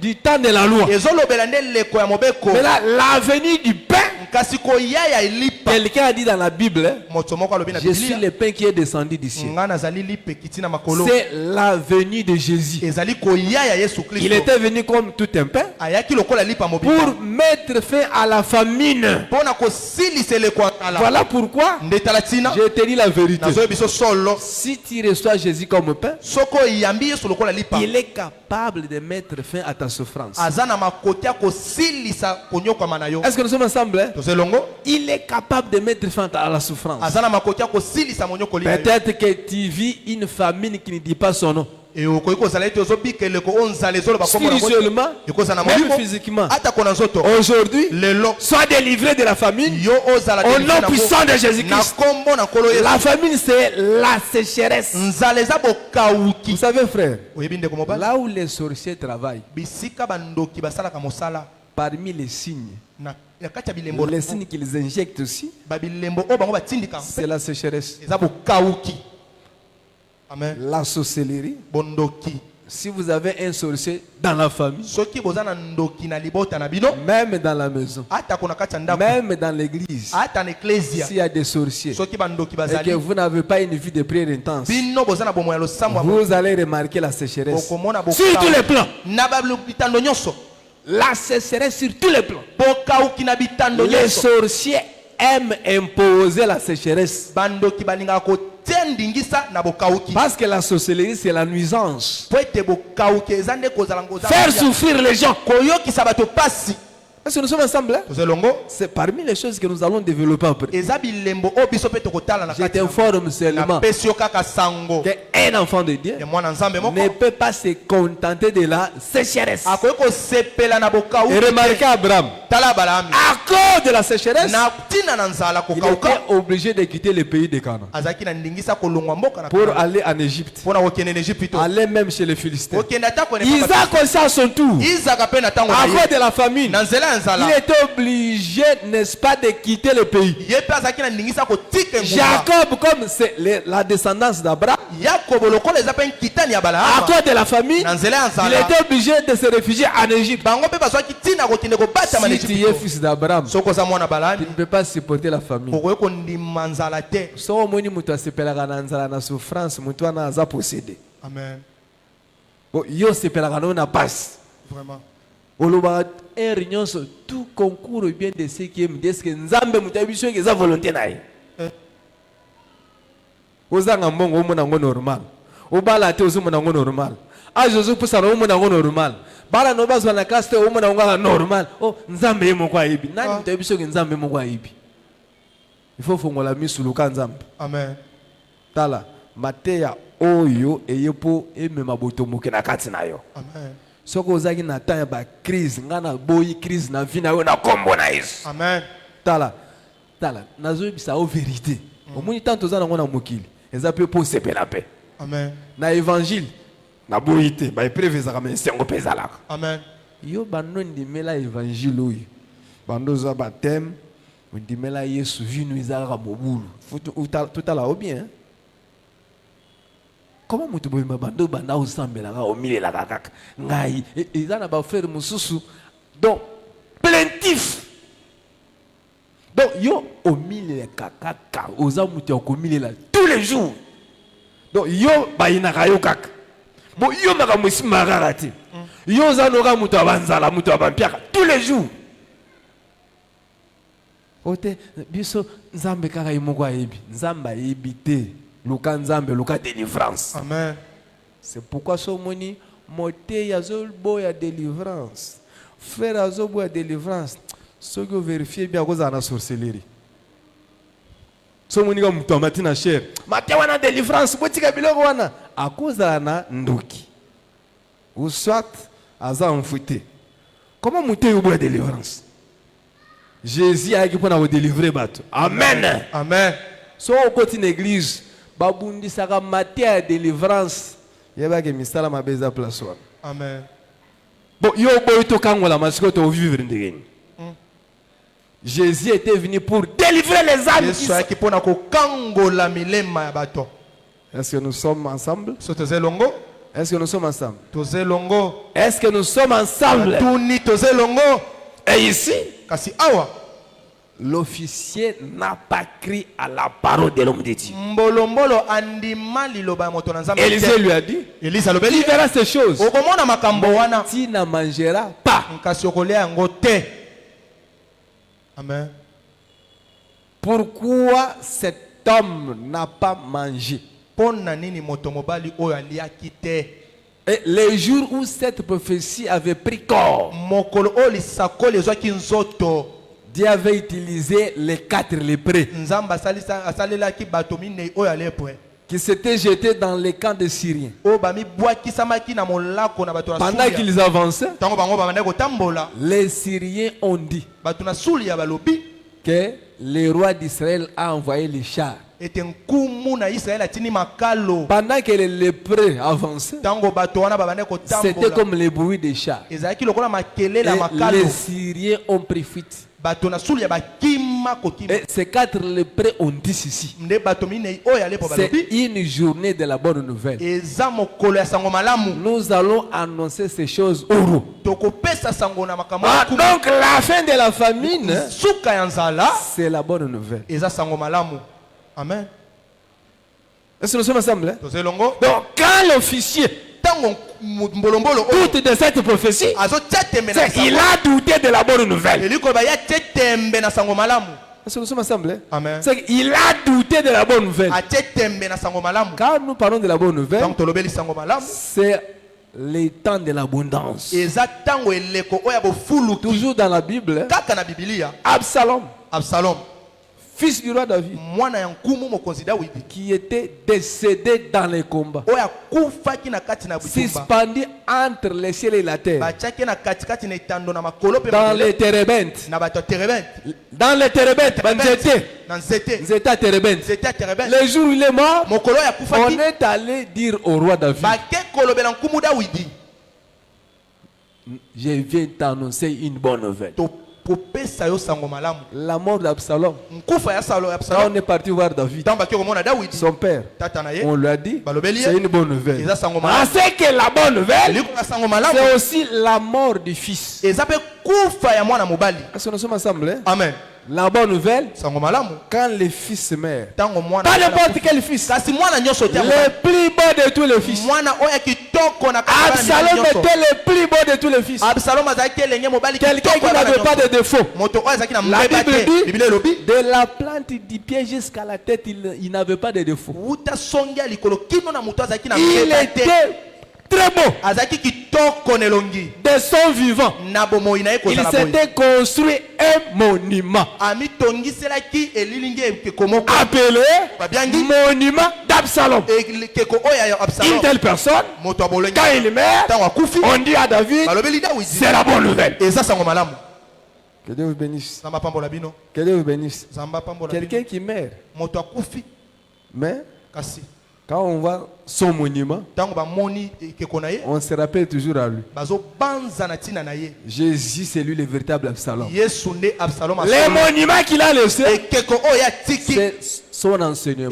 du temps de la loi. Mais là, l'avenir du pain, quelqu'un a dit dans la Bible, je suis le pain qui est descendu du ciel. C'est la venue de Jésus. Il était venu comme tout un pain pour mettre fin à la famine. Voilà pourquoi je te dis la vérité. Si tu reçois Jésus comme pain, il est capable de mettre fin à ta souffrance. Est-ce que nous sommes ensemble? Il est capable de mettre fin à la souffrance. Peut-être que tu vis une famine qui ne dit pas son nom. Spirituellement, même physiquement. Aujourd'hui, sois délivré de la famine au nom puissant de Jésus-Christ. La famine, c'est la sécheresse. Vous savez, frère, là où les sorciers travaillent, parmi les signes, les signes qu'ils injectent aussi, c'est la sécheresse. Amen. La sorcellerie. Si vous avez un sorcier dans la famille, même dans la maison, même dans l'église, s'il y a des sorciers et que vous n'avez pas une vie de prière intense, vous allez remarquer la sécheresse sur tous les plans. La sécheresse sur tous les plans. Les sorciers aiment imposer la sécheresse. Parce que la sorcellerie, c'est la nuisance. Faire souffrir les gens. Est-ce que nous sommes ensemble? C'est parmi les choses que nous allons développer après. Je t'informe seulement qu'un enfant de Dieu ne peut pas se contenter de la sécheresse. Et remarquez Abraham. À cause de la sécheresse, il était obligé de quitter le pays de Canaan pour aller en Égypte, aller même chez les Philistins. Isaac aussi à son tour, à cause de la famine, il était obligé, n'est-ce pas, de quitter le pays. Jacob, comme c'est la descendance d'Abraham, à cause de la famine, il était obligé de se réfugier en Égypte. Si tu es fils d'Abraham, tu ne peux pas supporter la famine. Amen. Yo sepelaka na passe. Vraiment. oloba réunion tout concours bien de ce qui est est-ce que nzambe mutabisho ke za volonté nae ozanga mbongo omona ngo normal obala te ozomona ngo normal a Jésus pour ça omona ngo normal bala no bazwa na classe te omona ngo normal oh nzambe yemo kwa ibi nani mutabisho ke nzambe mo kwa ibi il faut fongola misuluka nzambe amen tala mateya oyo eyepo emema botomoke na kati na yo amen soko ozaki na temps ya ba crise ngana boyi crise na vie na yo na kombo na Yesu amen tala nazoyebisa o vérité omoni tant toza nango na mokili eza pe po sepela pe amen na évangile na boyi te ba epreuve ezaka mais sengo pe ezalaka amen yo bando ndimela évangile oyo bando za baptême ndimela Yesu vino ezalaka mobulu totala o bien comment mutu boyima bando banda osambelaka omilelaka kaka ngai eza na bafrère mosusu donc plaintif donc yo omilelaka kaka oza mutu okomilela tous les jours donc yo bayinaka yo kaka bo yo makambo esimaka kaka te yo oza noka mutu abanzala mutu abampiaka tous les jours ote biso nzambe kaka ye moko ayebi nzambe ayebi te luka nzambe luka délivrance amen c'est pourquoi somoni moté azoboya délivrance frère azoboya délivrance soki ovérifie bien akozala na sorcellerie somoni ka mutu amati na chair mate wana délivrance botika biloko wana akozala na ndoki ou soit aza mfute comment mutu oboya délivrance Jésus a équipé pour délivrer bateau. Amen. Amen. So au côté de l'église, babundi saka matière de délivrance. Yeba ke misala mabeza place wana. Amen. Bon, yo boy to kangola masiko to vivre ndengeni. Jésus était venu pour délivrer les âmes. Yesu a équipé pour kangola milema ya bato. Est-ce que nous sommes ensemble? Sotoze longo? Est-ce que nous sommes ensemble? Toze longo. Est-ce que nous sommes ensemble? Tuni toze longo. Et ici, kasi awa l'officier n'a pas crié à la parole de l'homme de Dieu. Élisée lui a dit, tu verras ces choses. Tu ne mangeras pas. Amen. Pourquoi cet homme n'a pas mangé? Et les jours où cette prophétie avait pris corps, Dieu avait utilisé les 4 lépreux qui s'étaient jetés dans les camps des Syriens. Pendant qu'ils avançaient, les Syriens ont dit que le roi d'Israël a envoyé les chars. Pendant que les lépreux avançaient, c'était comme le bruit des chars. Et les Syriens ont pris fuite. Et ces 4 lépreux ont dit ceci: c'est une journée de la bonne nouvelle. Nous allons annoncer ces choses au roi. Donc la fin de la famine, c'est la bonne nouvelle. Amen. Est-ce que nous sommes ensemble? Donc quand l'officier doute de cette prophétie, il a douté de la bonne nouvelle. Est-ce que nous sommes ensemble? Amen. Il a douté de la bonne nouvelle. Quand nous parlons de la bonne nouvelle, c'est le temps de l'abondance. Toujours dans la Bible, Absalom, fils du roi David, qui était décédé dans les combats, suspendu entre le ciel et la terre, dans les térébintes, dans les térébintes, le jour où il est mort, on est allé dire au roi David: je viens t'annoncer une bonne nouvelle. La mort d'Absalom. On est parti voir David, son père. On lui a dit, c'est une bonne nouvelle. C'est que la bonne nouvelle, c'est aussi la mort du fils. Est-ce que nous sommes ensemble? Amen. La bonne nouvelle, quand le fils meurt, pas n'importe quel fils, le plus beau de tous les fils, Absalom était le plus beau de tous les fils, quelqu'un qui n'avait pas de défaut. La Bible dit, de la plante du pied jusqu'à la tête, il n'avait pas de défaut. Il était très beau. De son vivant, il s'était construit un monument appelé monument d'Absalom. Une telle personne, quand il meurt, on dit à David, c'est la bonne nouvelle. Que Dieu vous bénisse. Que Dieu vous bénisse. Quelqu'un qui meurt, mais quand on voit son monument, on se rappelle toujours à lui. Jésus, c'est lui le véritable Absalom. Les monuments qu'il a laissés, c'est son enseignement.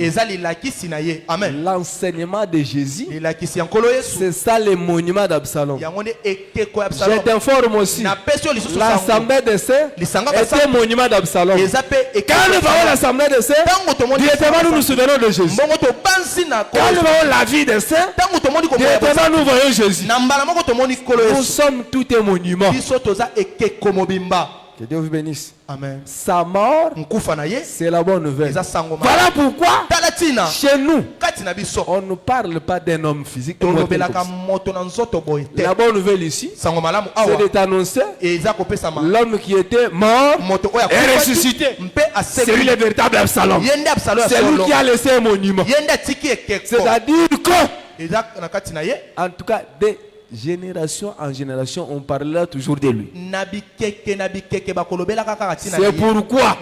L'enseignement de Jésus, c'est ça le monument d'Absalom. Je t'informe aussi, l'assemblée des saints était un monument d'Absalom. Quand nous voyons l'assemblée des saints, directement nous nous souvenons de Jésus. Quand nous voyons la vie des saints, directement nous voyons Jésus. Nous sommes tous un monument. Que Dieu vous bénisse. Amen. Sa mort, c'est la bonne nouvelle. Voilà pourquoi, chez nous, on ne parle pas d'un homme physique. La bonne nouvelle ici, c'est de t'annoncer l'homme qui était mort et ressuscité. C'est lui le véritable Absalom. C'est lui qui a laissé un monument. C'est-à-dire que, en tout cas, des génération en génération, on parlera toujours de lui. C'est pourquoi,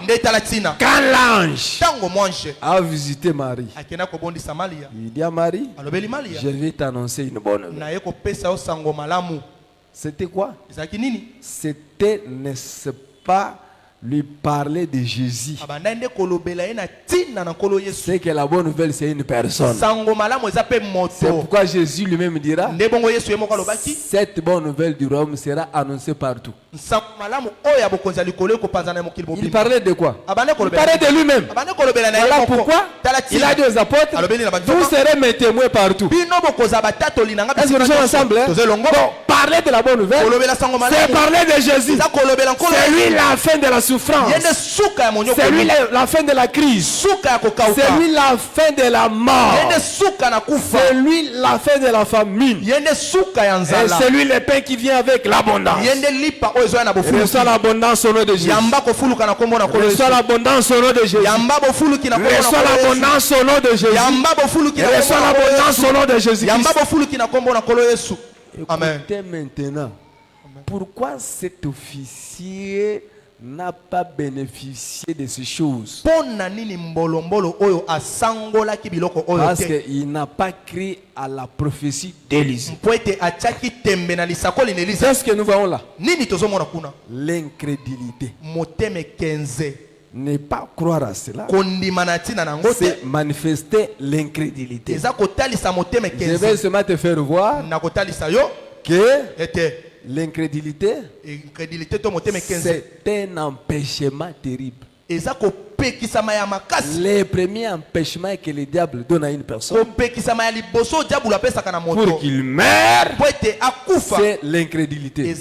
quand l'ange a visité Marie, il dit à Marie, je vais t'annoncer une bonne nouvelle. C'était quoi? C'était, n'est-ce pas, lui parler de Jésus. C'est que la bonne nouvelle, c'est une personne. C'est pourquoi Jésus lui-même dira, cette bonne nouvelle du royaume sera annoncée partout. Il parlait de quoi? Il parlait de lui-même. Voilà pourquoi il a dit aux apôtres, vous serez mes témoins partout. Est-ce que nous sommes ensemble? Donc, parler de la bonne nouvelle, c'est parler de Jésus. C'est lui la fin de la souffrance. C'est lui la fin de la crise. C'est lui la fin de la mort. C'est lui la fin de la famine. Et c'est lui le pain qui vient avec l'abondance. Reçois l'abondance au nom de Jésus. Reçois l'abondance au nom de Jésus. Reçois l'abondance au nom de Jésus. Reçois l'abondance au nom de Jésus. Écoutez maintenant, pourquoi cet officier n'a pas bénéficié de ces choses? Parce qu'il n'a pas cru à la prophétie d'Élisée. C'est ce que nous voyons là. L'incrédulité. Ne pas croire à cela, c'est manifester l'incrédulité. Je vais seulement te faire voir que l'incrédulité, c'est un empêchement terrible. Le premier empêchement que le diable donne à une personne pour qu'il meure, c'est l'incrédulité.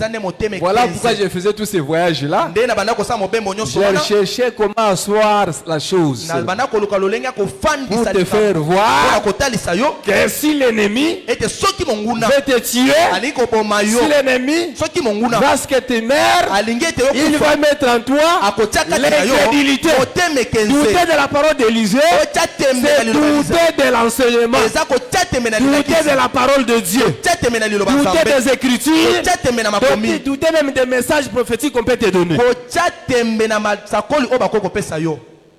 Voilà pourquoi je faisais tous ces voyages-là. Je cherchais comment asseoir la chose pour te faire voir que si l'ennemi veut te tuer, si l'ennemi va ce que tu meurs, il va mettre en toi l'incrédulité. Douter de la parole d'Élisée, c'est douter de l'enseignement, douter de la parole de Dieu, douter des Écritures, douter même des messages prophétiques qu'on peut te donner.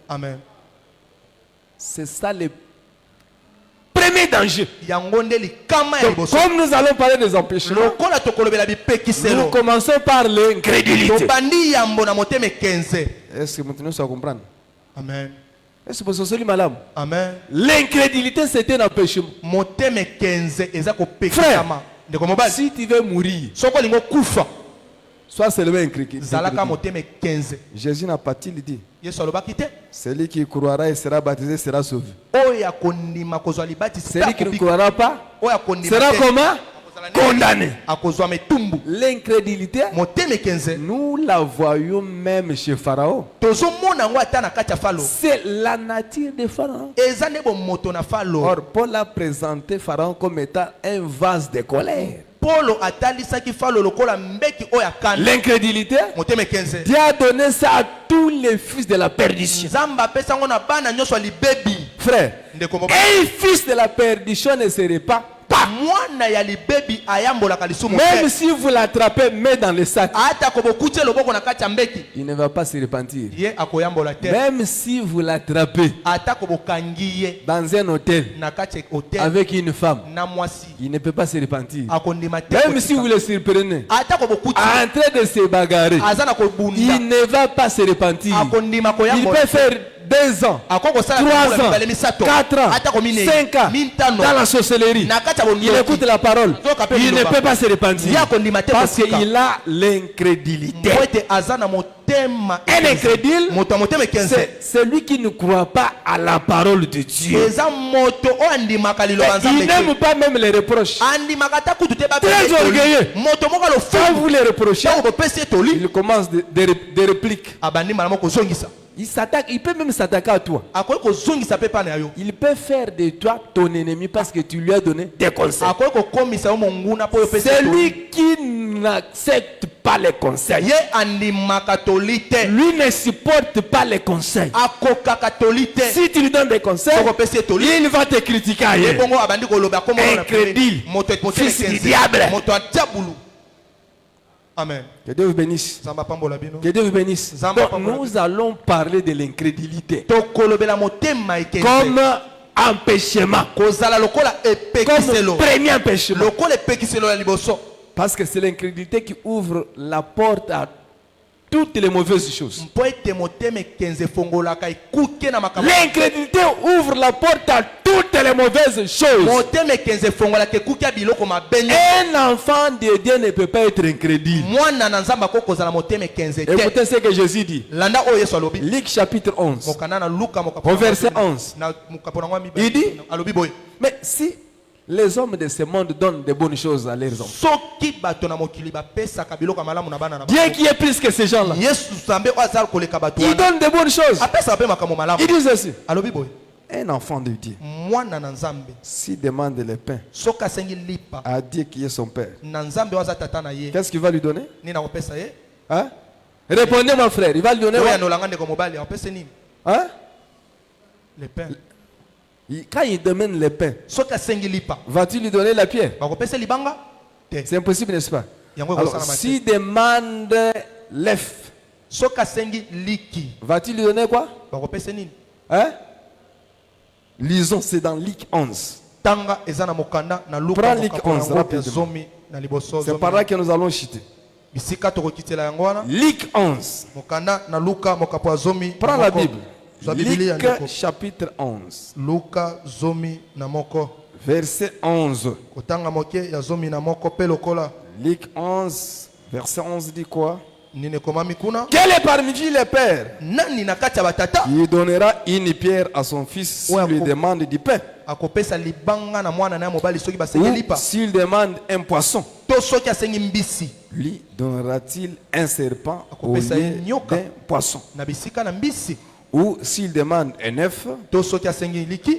Amen. C'est ça le premier danger. Donc, comme nous allons parler des empêchements, nous commençons par l'incrédulité. Est-ce que maintenant ça comprendre? Amen. Est-ce que c'est malade? Amen. L'incrédulité, c'est un empêchement. Frère, si tu veux mourir, Soit seulement écrit. Jésus n'a pas-il dit? Celui qui croira et sera baptisé sera sauvé. Celui qui ne croira pas sera comment? Condamné. L'incrédulité, nous la voyons même chez Pharaon. C'est la nature de Pharaon. Or, Paul a présenté Pharaon comme étant un vase de colère. L'incrédulité, Dieu a donné ça à tous les fils de la perdition. Frère, un fils de la perdition ne serait pas. Même si vous l'attrapez, mais dans le sac, il ne va pas se repentir. Même si vous l'attrapez dans un hôtel avec une femme, il ne peut pas se repentir. Même si vous le surprenez en train de se bagarrer, il ne va pas se repentir. Il peut faire 2 ans, 3 ans, 4 ans, 5 ans dans la sorcellerie. Il écoute la parole. Il ne peut pas se repentir parce qu'il a l'incrédulité. Un incrédule, c'est celui qui ne croit pas à la parole de Dieu. Il n'aime pas même les reproches. Très orgueilleux. Quand vous les reprochez, il commence des répliques. Il s'attaque, il peut même s'attaquer à toi. Il peut faire de toi ton ennemi parce que tu lui as donné des conseils. Celui qui n'accepte pas les conseils, lui ne supporte pas les conseils. Si tu lui donnes des conseils, il va te critiquer ailleurs. Incrédule, fils du diable. Amen. Que Dieu vous bénisse. Que Dieu vous bénisse. Donc, nous allons parler de l'incrédulité comme empêchement, comme premier empêchement. Parce que c'est l'incrédulité qui ouvre la porte à toutes les mauvaises choses. L'incrédulité ouvre la porte à toutes les mauvaises choses. Un enfant de Dieu ne peut pas être incrédule. Écoutez ce que Jésus dit. Luc chapitre 11, au verset 11. Il dit, mais si les hommes de ce monde donnent de bonnes choses à leurs enfants, Dieu qui est plus que ces gens-là, il donne de bonnes choses. Il dit ceci. Un enfant de Dieu, s'il demande le pain à Dieu qui est son Père, qu'est-ce qu'il va lui donner? Hein? Répondez mon frère, il va lui donner hein? Le pain. Quand il demande le pain, vas-tu lui donner la pierre? C'est impossible, n'est-ce pas? Alors, s'il demande l'œuf, vas-tu lui donner quoi? Hein? Lisons, c'est dans Luc 11. Prends Luc 11 rapidement. C'est par là que nous allons chuter. Luc 11. Prends la Bible. Luc chapitre 11. Verset 11. Luc 11, verset 11 dit quoi? Quel est parmi vous le père qui donnera une pierre à son fils s'il lui demande du pain? Ou s'il demande un poisson, lui donnera-t-il un serpent au lieu d'un poisson? Ou s'il demande un œuf,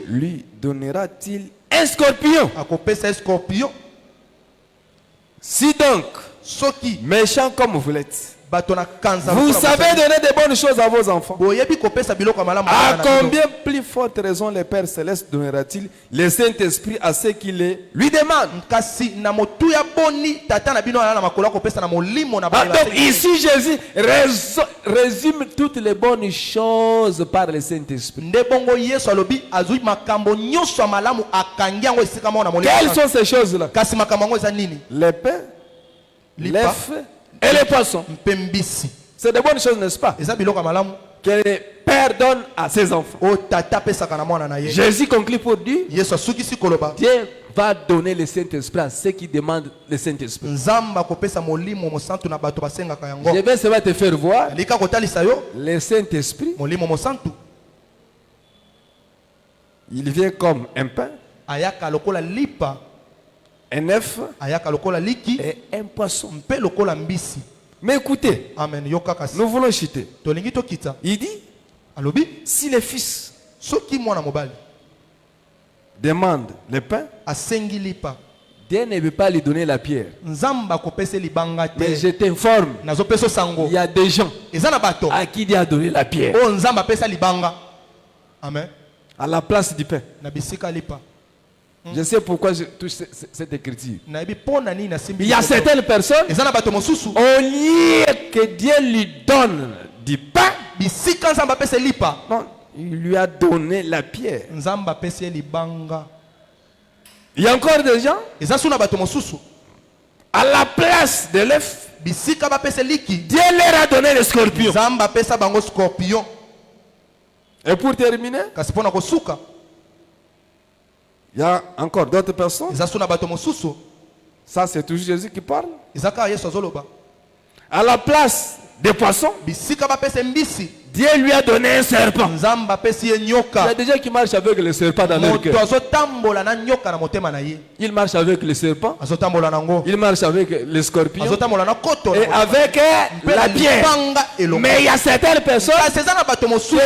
lui donnera-t-il un scorpion? Si donc, méchant comme vous l'êtes, vous savez donner de bonnes choses à vos enfants, à combien plus forte raison le Père Céleste donnera-t-il le Saint-Esprit à ceux qui lui demandent? Donc ici Jésus résume toutes les bonnes choses par le Saint-Esprit. Quelles sont ces choses-là? Le pain, l'œuf et les poissons. C'est de bonnes choses, n'est-ce pas? Que le Père donne à ses enfants. Jésus conclut pour dire, Dieu va donner le Saint-Esprit à ceux qui demandent le Saint-Esprit. Je vais seulement te faire voir le Saint-Esprit. Il vient comme un pain, un œuf et un poisson. Mais écoutez, Amen. nous voulons chuter. Il dit, si le Fils demande le pain, Dieu ne veut pas lui donner la pierre. Mais je t'informe, il y a des gens à qui Dieu a donné la pierre. Amen. À la place du pain. Je sais pourquoi je touche cette écriture. Il y a certaines personnes, au lieu que Dieu lui donne du pain, non, il lui a donné la pierre. Il y a encore des gens, à la place de l'œuf, Dieu leur a donné le scorpion. Et pour terminer, il y a encore d'autres personnes. Ça, c'est toujours Jésus qui parle. À la place des poissons, Dieu lui a donné un serpent. Il y a des gens qui marchent avec le serpent dans leur cœur. Il marche avec le serpent. Il marche avec le scorpion. Et avec la pierre. Mais il y a certaines personnes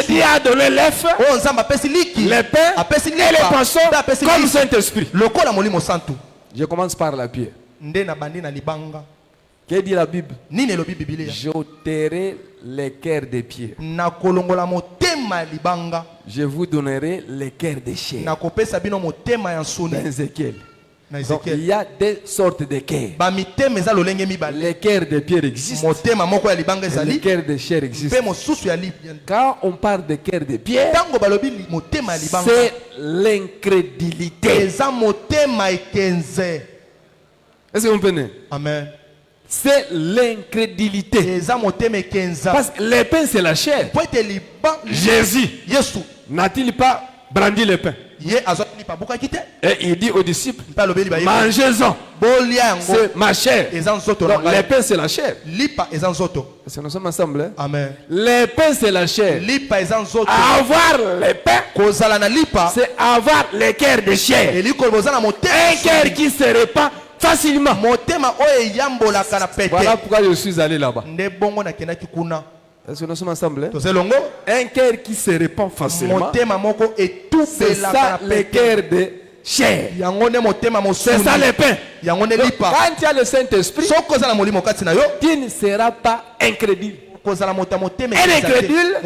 qui Dieu a donné l'œuf, le pain et les poissons comme Saint-Esprit. Je commence par la pierre. Que dit la Bible? J'ôterai les cœurs de pierre. Je vous donnerai les cœurs de chair. Dans Ézéchiel. Donc, il y a deux sortes de cœurs. Les cœurs de pierre existent. Et les cœurs de chair existent. Quand on parle de cœur de pierre, c'est l'incrédulité. Est-ce que vous comprenez? Amen. C'est l'incrédulité. Parce que le pain, c'est la chair. Jésus n'a-t-il pas brandi le pain? Et il dit aux disciples, mangez-en. C'est ma chair. Donc, le pain, c'est la chair. Est-ce que nous sommes ensemble? Hein? Amen. Le pain, c'est la chair. Avoir le pain, c'est avoir le cœur de chair. Un cœur qui se répand facilement. Voilà pourquoi je suis allé là-bas. Est-ce que nous sommes ensemble? Un cœur qui se répand facilement, c'est ça le cœur de chair. C'est ça le pain. Donc, quand tu as le Saint-Esprit, tu ne seras pas incrédule. Un incrédule,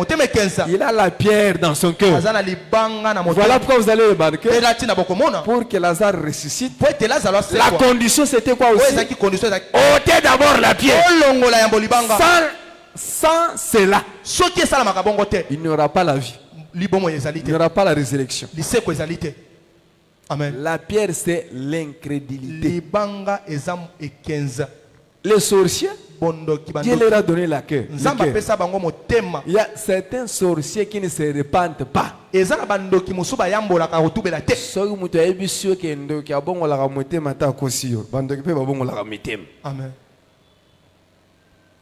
il a la pierre dans son cœur. Voilà pourquoi vous allez remarquer, pour que Lazare ressuscite, la condition c'était quoi aussi? Ôtez d'abord la pierre. Sans cela, il n'y aura pas la vie. Il n'y aura pas la résurrection. Amen. La pierre, c'est l'incrédulité. Les sorciers, Dieu leur a donné la cœur. Il y a certains sorciers qui ne se répandent pas. Amen.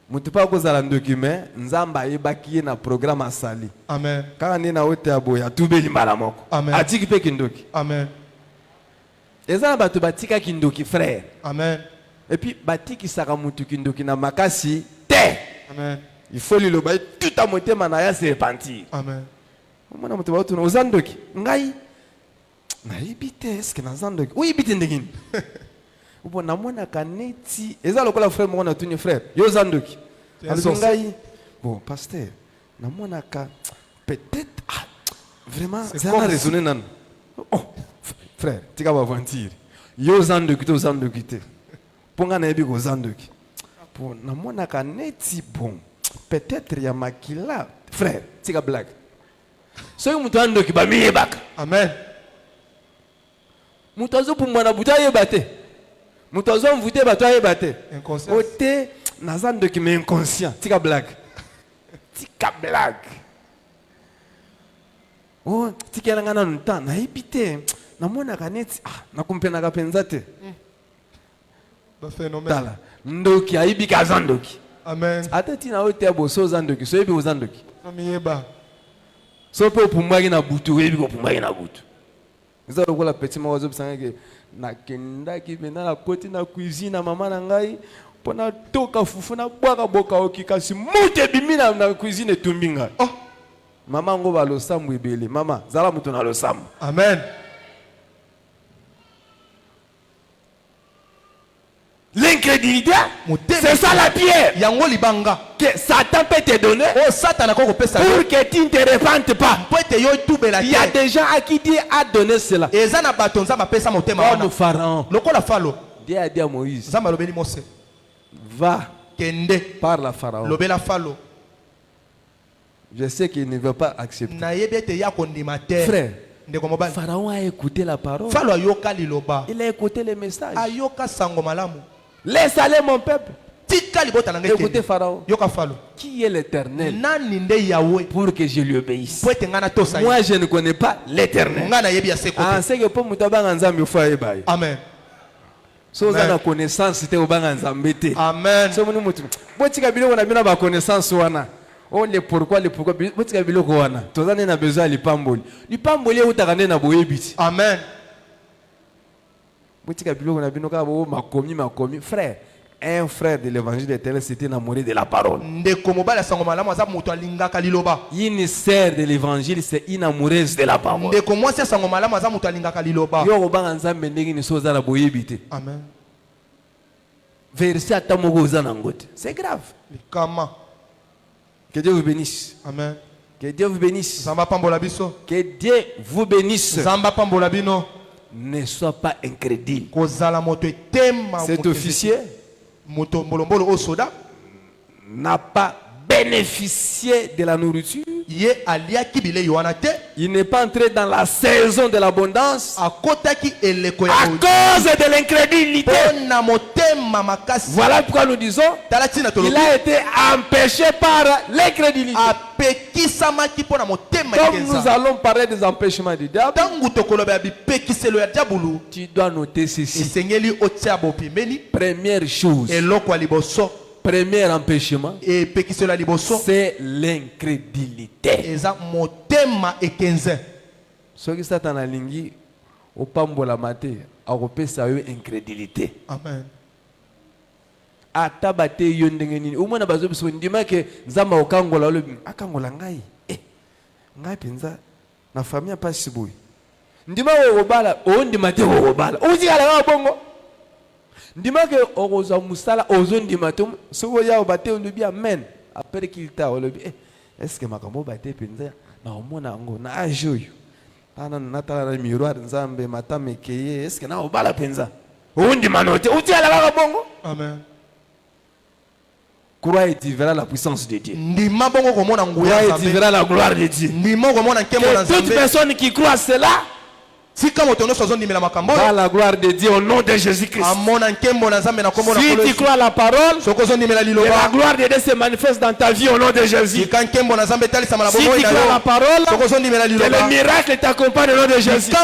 Mutu pa kozala ndocument nzamba ayebaki na programme asali. Amen. Kaka nde na ote aboya tubeli mbala moko. Amen. Atiki pe kindoki. Amen. Eza na bato batika kindoki frère. Amen. Et puis batiki saka mutu kindoki na makasi te. Amen. Il faut lui loba tout à motema na ya se repentir. Amen. Mwana mutu bato na ozandoki. Ngai na ibite eske na zandoki. Oui ibite ndengini. Bon, na mwana kaneti eza lokola frère mwana tuni frère yo zandoki alzongai bon pasteur na mwana ka peut-être vraiment ça va résonner nan oh frère tika ba aventure yo zandoki to zandoki te ponga na yebi ko zandoki bon na mwana kaneti bon peut-être ya makila frère tika blague so mutu andoki ba miyebaka. Amen. Mutu azopumbwa na buta yebate. Mutazon voûté bato ayebate. Ote nazan de mais inconscient. Tika blague. Tika blague. Oh, tika ngana nta na ibite. namona kaneti nakumpenda penza te. Ba phénomène. Tala ndoki aibi kazandoki. Amen. Ata tina ote boso zandoki so ebi ozandoki. Amiyeba. So pe opumbaki na butu ebi ko pumbaki na butu. Nza lokola petit moko zobisanga ke nakendaki pena na koti na cuisine na mama na ngai pona toka fufu na bwaka boka oki kasi mute bimina na cuisine etumbi ngai. Oh. Mama ngo ba losambu ebele. Mama zala mutu na losambu. Amen. L'incrédulité, c'est ça la pierre. Que Satan peut te donner pour que tu ne te répandes pas. Il y a des gens à qui Dieu a donné cela. Comme Pharaon. Dieu a dit à Moïse, va par la Pharaon. Je sais qu'il ne veut pas accepter. Frère, Pharaon a écouté la parole. Il a écouté le message. Laisse aller mon peuple. Écoutez Pharaon. Qui est l'Éternel pour que je lui obéisse? Moi je ne connais pas l'Éternel. C'est que pour Amen. So vous avez connaissance, c'était au Banganzambete. Amen. So vous avez connaissance. Oh le pourquoi vous avez besoin de pamboli. Le pamboli vous avez na boyebiti. Amen. Frère, un frère de l'évangile éternel s'était enamoré de la parole. Une sœur de l'évangile s'est enamoureuse de la parole. Amen. C'est grave. Que Dieu vous bénisse. Amen. Que Dieu vous bénisse. Que Dieu vous bénisse. Ne sois pas incrédule. Cet officier n'a pas bénéficié de la nourriture. Il n'est pas entré dans la saison de l'abondance à cause de l'incrédulité. Voilà pourquoi nous disons qu'il a été empêché par l'incrédulité. Comme nous allons parler des empêchements du diable, tu dois noter ceci. Première chose, premier empêchement, c'est l'incrédulité. Ce qui Satan a lingi au pambola maté, a repêché incrédulité. Amen. Atabate yondengeni. Au moins na bazo biso ndima ke nzamba okangola lo akangola ngai. Ngai penza na famille pas siboy. Ndima wo obala, o ndima te wo obala. Uzi ala bongo. Ndima ke oza musala ozo ndima to so ya obate olubi amen. Après qu'il t'a olubi est-ce que makambo bate penza na omona ngo na ajoyo. Ana natala na miroir nzambe matamekeye est-ce que na obala penza. O ndima note uzi ala bongo. Amen. Crois et tu verras la puissance de Dieu. Crois et tu verras la gloire de Dieu. Que toute personne qui croit à cela va la gloire de Dieu au nom de Jésus-Christ. Si tu crois à la parole, que la gloire de Dieu se manifeste dans ta vie au nom de Jésus. Si tu crois à la parole, que le miracle t'accompagne au nom de Jésus. Si tu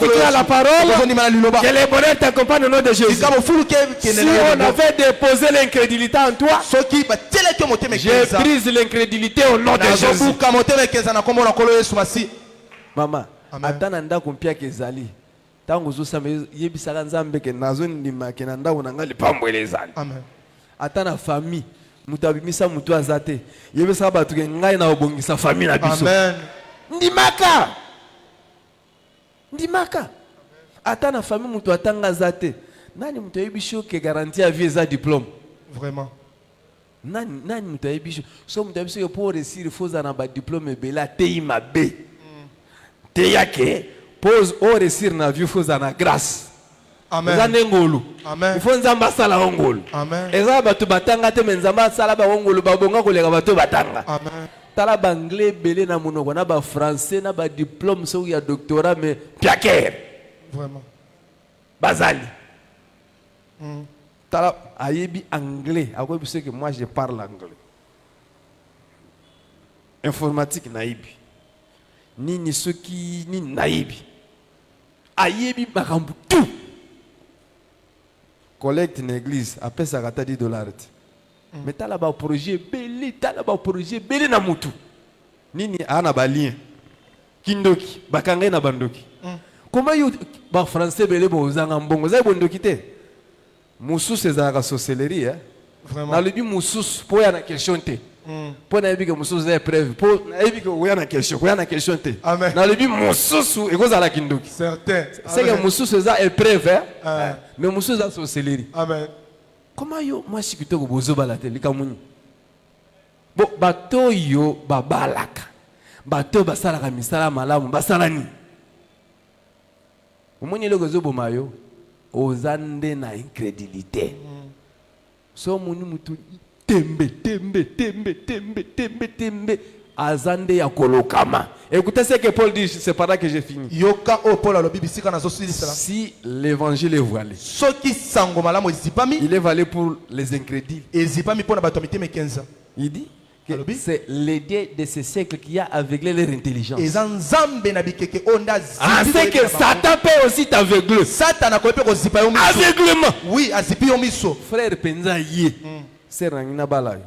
crois à la parole, que le bonheur t'accompagne au nom de Jésus. Si on avait déposé l'incrédulité en toi, je brise l'incrédulité au nom de Jésus. Maman, atana ndako mpia kezali tango zosamba yebisaka nzambe ke nazo ndima ke na ndako nanga lipambo elezali. Amen. Atana famille mutu abimisa mutu azate yebisaka batu ke ngai na obongisa famille na biso. Amen. Ndimaka atana famille mutu atanga azate nani mutu yebisho ke garantie à vie za diplôme. Vraiment. Nani mutu yebisho so mutu yebisho ke pour réussir il faut na ba diplôme bela tei mabe. Teyake pose au réussir na vie faut na grâce. Amen. Amen. Il faut nzamba sala ongolo. Amen. Eza batu batanga te nzamba sala ba ongolo babonga kolega batu batanga. Amen. Tala ba anglais belé na monoko na ba français na ba diplôme so ya doctorat mais piaker. Vraiment. Bazali. Tala ayebi anglais, akobi biso que moi je parle anglais. Informatique naibi. Ni soki ni naibi ayebi makambu tout. Collecte une église, après ça gata $10. Mais t'as là-bas projet belé, t'as là-bas projet belé na mutu. Nini ana balien. Kindoki, bakangé na bandoki. Comment you ba français belé bo zanga mbongo za bondoki te. Musu c'est za sorcellerie hein. Vraiment. Na lebi musu po ya na question te. Po na yebi que musu za preuve, po na yebi que oya na question te. Na lebi musu e koza la kindoki. Certain. C'est que musu c'est za preuve hein. Mais musu za sorcellerie. Amen. Comment yo moi si kitoko bozo balate likamuni. Bo bato yo babalaka. Bato basalaka misala malamu basalani. Omoni loko zo bomayo ozande na incrédulité. So moni mutu tembe azande ya kolokama. Écoutez ce que Paul dit, c'est par là que j'ai fini. Yoka o Paul alobi bisika na sosili sala. Si l'évangile est voilé, soki sango malamu ezipami, il est voilé pour les incrédules. Ezipami pona bato miteme 15 ans. Il dit que c'est l'idée de ce siècle qui a aveuglé leur intelligence. C'est que Satan peut aussi t'aveugler. Aveuglement. Oui, azipi omiso. Frère penza yé. C'est rangina balay.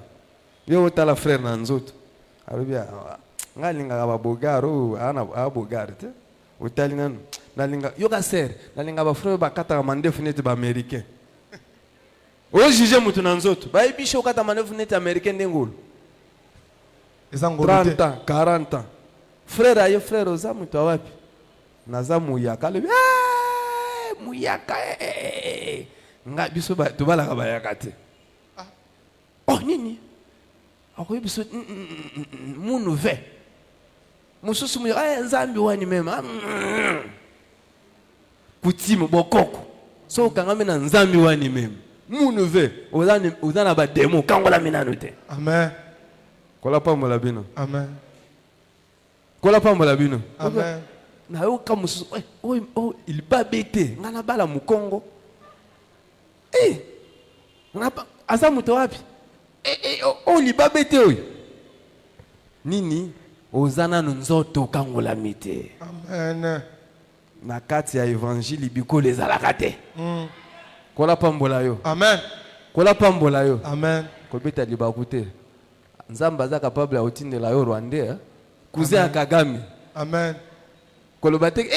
Yo tala frère nanzoto. Alobia ngalinga ba bogaro ana abogarte. Utali nanu. Nalinga yo ka ser. Nalinga ba frère ba kata mande fenêtre ba américain. O juge mutu nanzoto. Ba ibisho kata mande fenêtre américain ndengolo. 30 ans, 40 ans. Frère ayo frère oza mutu wapi? Naza muyaka le muyaka nga biso ba tobala ka bayaka te. Oh nini? Ako biso munu ve. Mususu mu nzambi wani mema. Kutimu bokoko. So kangame na nzambi wani mema. Munu ve. Oza na ba demo kangola minano te. Amen. Kola pambola bino. Amen. Kola pambola bino. Amen. Na yo kamusu oh il ba bete ngana bala mukongo. Ngapa asa muto wapi? Oh il ba bete oy. Nini ozana nzoto kangola mite. Amen. Na kati ya évangile biko les alakate. Kola pambola yo. Amen. Kola pambola yo. Amen. Kobeta libakute. Nzamba za capable ya otindela yo Rwandais cousin Kagame. Amen. Kolobate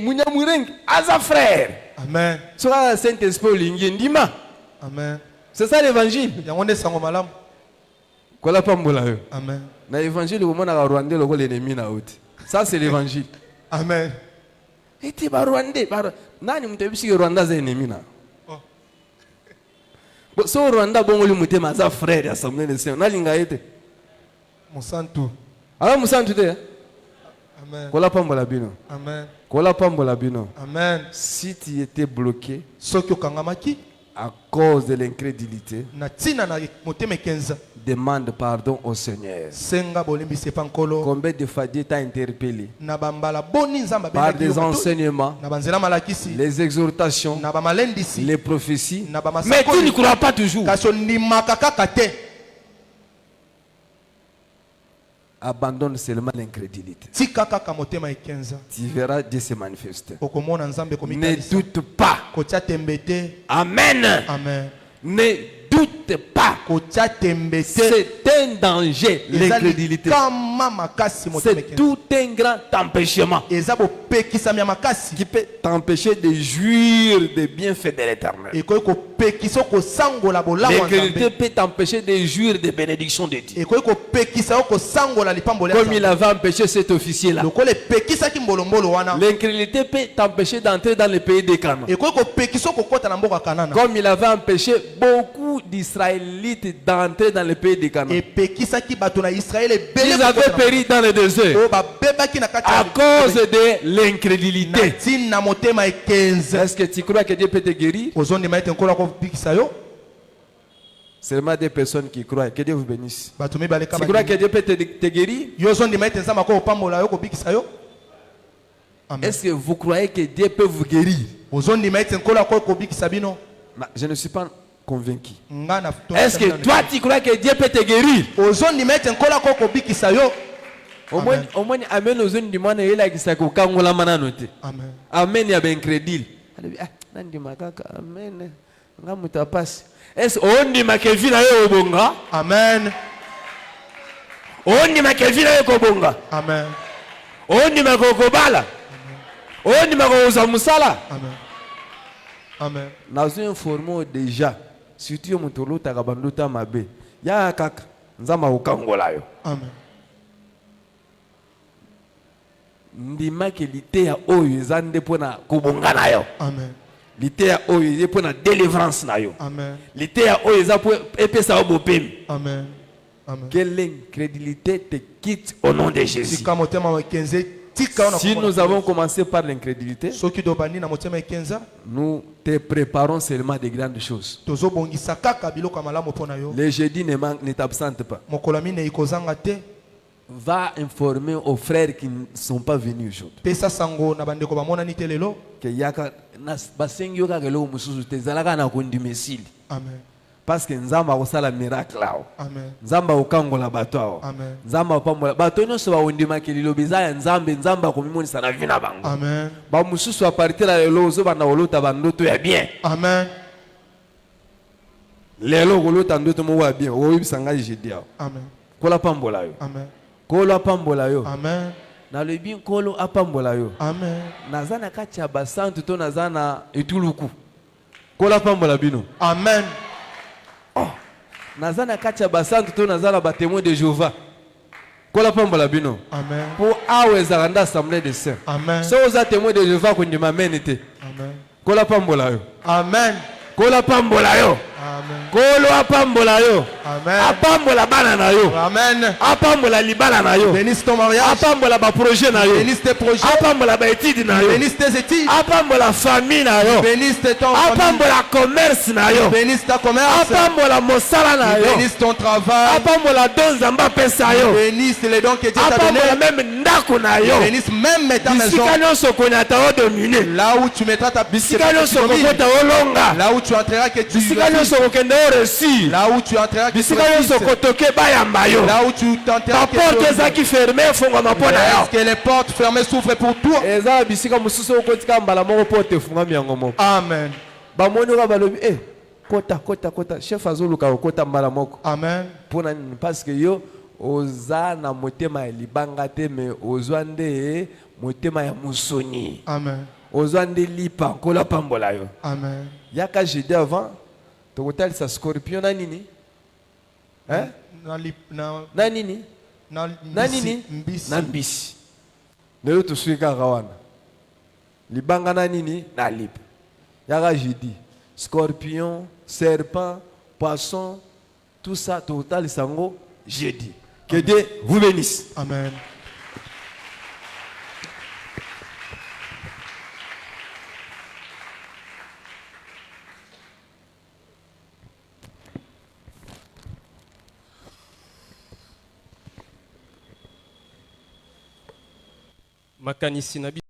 munya mureng aza frère. Amen. Soka Saint-Esprit lingi ndima. Amen. C'est ça l'évangile. Yango nde sango malamu. Kola pambola yo. Amen. Na évangile ko mona ka Rwandais loko l'ennemi na oti. Ça c'est l'évangile. Amen. Eti ba Rwandais nani mtebisi Rwanda za ennemi na. So Rwanda bongoli mutema aza frère ya Assemblée nationale nalinga ete. Musantu. Ah musantu te. Amen. Kola pambola bino. Amen. Kola pambola bino. Amen. Si tu étais bloqué soki okangamaki à cause de l'incrédulité, na tina na motema 15 demande pardon au Seigneur. Senga bolimbisi pa nkolo. Combien de fois Dieu t'a interpellé na bambala boni nzamba par des enseignements, na banzela malakisi, les exhortations, na ba malendisi, les prophéties, na ba mais tu ne crois pas toujours. Kaso ndimaka kaka te. Abandonne seulement l'incrédulité. Tika kaka motema 15. Tu verras Dieu se manifester. Okomona nzambe komika. Ne doute pas. Kotia tembete. Amen. Amen. Ne doute pas. Kotia tembete. C'est un danger l'incrédulité. C'est tout un grand empêchement qui peut t'empêcher de jouir des bienfaits de l'Éternel. L'incrédulité peut t'empêcher de jouir des bénédictions de Dieu. Comme il avait empêché cet officier-là. L'incrédulité peut t'empêcher d'entrer dans le pays des Canaan. Comme il avait empêché beaucoup d'Israélites d'entrer dans le pays des Canaan. Ils avaient péri dans le désert à cause de l'incrédulité. Est-ce que tu crois que Dieu peut te guérir? Seulement des personnes qui croient. Que Dieu vous bénisse. Tu crois que Dieu peut te guérir? Est-ce que vous croyez que Dieu peut vous guérir? Je ne suis pas convaincu. Est-ce que toi tu crois que Dieu peut te guérir? Au moins, amen aux zones du monde et là qui s'accoukangola mananote. Amen. Amen ya ben crédit. Ah, nandi makaka amen. Nga mutapasi. Est-ce on dit ma Kelvin ayo obonga? Amen. On dit ma Kelvin ayo kobonga? Amen. On dit ma kokobala? On dit ma koza musala? Amen. Amen. Nous informons déjà surtout mutolo tagabanduta mabe. Ya kaka nzama ukangola yo. Amen. Ndima ke liteya oyo ezande pona kobonga na yo. Amen. Liteya oyo eze pona délivrance na yo. Amen. Liteya oyo eza po epesa yo bopemi. Amen. Amen. Quelle incrédulité te quitte au nom de Jésus. Si nous avons commencé par l'incrédulité, nous te préparons seulement des grandes choses. Le jeudi ne t'absente pas. Va informer aux frères qui ne sont pas venus aujourd'hui. Amen. Parce que nzamba osala miracle lao. Amen. Nzamba okangola bato ao. Amen. Nzamba opambola bato nyonso baondima kelilo bizaya nzamba komimonisa na vina bango. Amen. Ba mususu a partir la lelo zo bana olota bandoto ya bien. Amen. Lelo olota ndoto mo wa bien. Oyibisanga jeudi ao. Amen. Kola pambola yo. Amen. Kola pambola yo. Amen. Na le bien kolo apambola yo. Amen. Nazana kati ya basantu to nazana etuluku. Kola pambola bino. Amen. Oh, nazana katia basantu to nazala ba témoin de Jéhovah. Kola pambola bino. Amen. Pour awe zaranda assemblée de saints. Amen. So oza témoin de Jéhovah ko ndima menete. Amen. Kola pambola yo. Amen. Kola pambola yo. Amen. Kolo apambola yo. Amen. Apambola bana na yo. Amen. Apambola libala na yo. Bénisse ton mariage. Apambola ba projet na yo. Bénisse tes projets. Apambola ba étude na yo. Bénisse tes études. Apambola famille na yo. Bénisse ton famille. Apambola commerce na yo. Bénisse ta commerce. Apambola mosala na yo. Bénisse ton travail. Apambola don zamba pesa yo. Bénisse les dons que Dieu t'a donnés. Apambola même ndako na yo. Bénisse même ta maison. Bisika nyonso konyata o dominer. Là où tu mettras ta bisika nyonso kokota o longa. Là où tu entreras que tu bisika nyonso kokende o réussir. Là où tu entreras que bisika nyonso kotoke bayamba yo. Là où tu t'enterras que porte ezaki fermée fongama pona yo. Est-ce que les portes fermées s'ouvrent pour toi? Eza bisika mususu okotika mbala moko porte fungami yango moko. Amen. Bamoni ka balobi kota chef azoluka kota mbala moko. Amen. Pona parce que yo oza na motema ya libanga te mais ozwa nde motema ya musoni. Amen. Ozwa nde lipa kola pambola yo. Amen. Yaka jeudi avant tokotalisa scorpion na nini? Hein? Na nini? Na nini? Na mbisi. Lelo tosui kaka wana. Libanga na nini? Na lipa. Yaka jeudi. Scorpion, serpent, poisson, tout ça tokotalisa ngo jeudi. Que Dieu vous bénisse. Amen. Makanisi na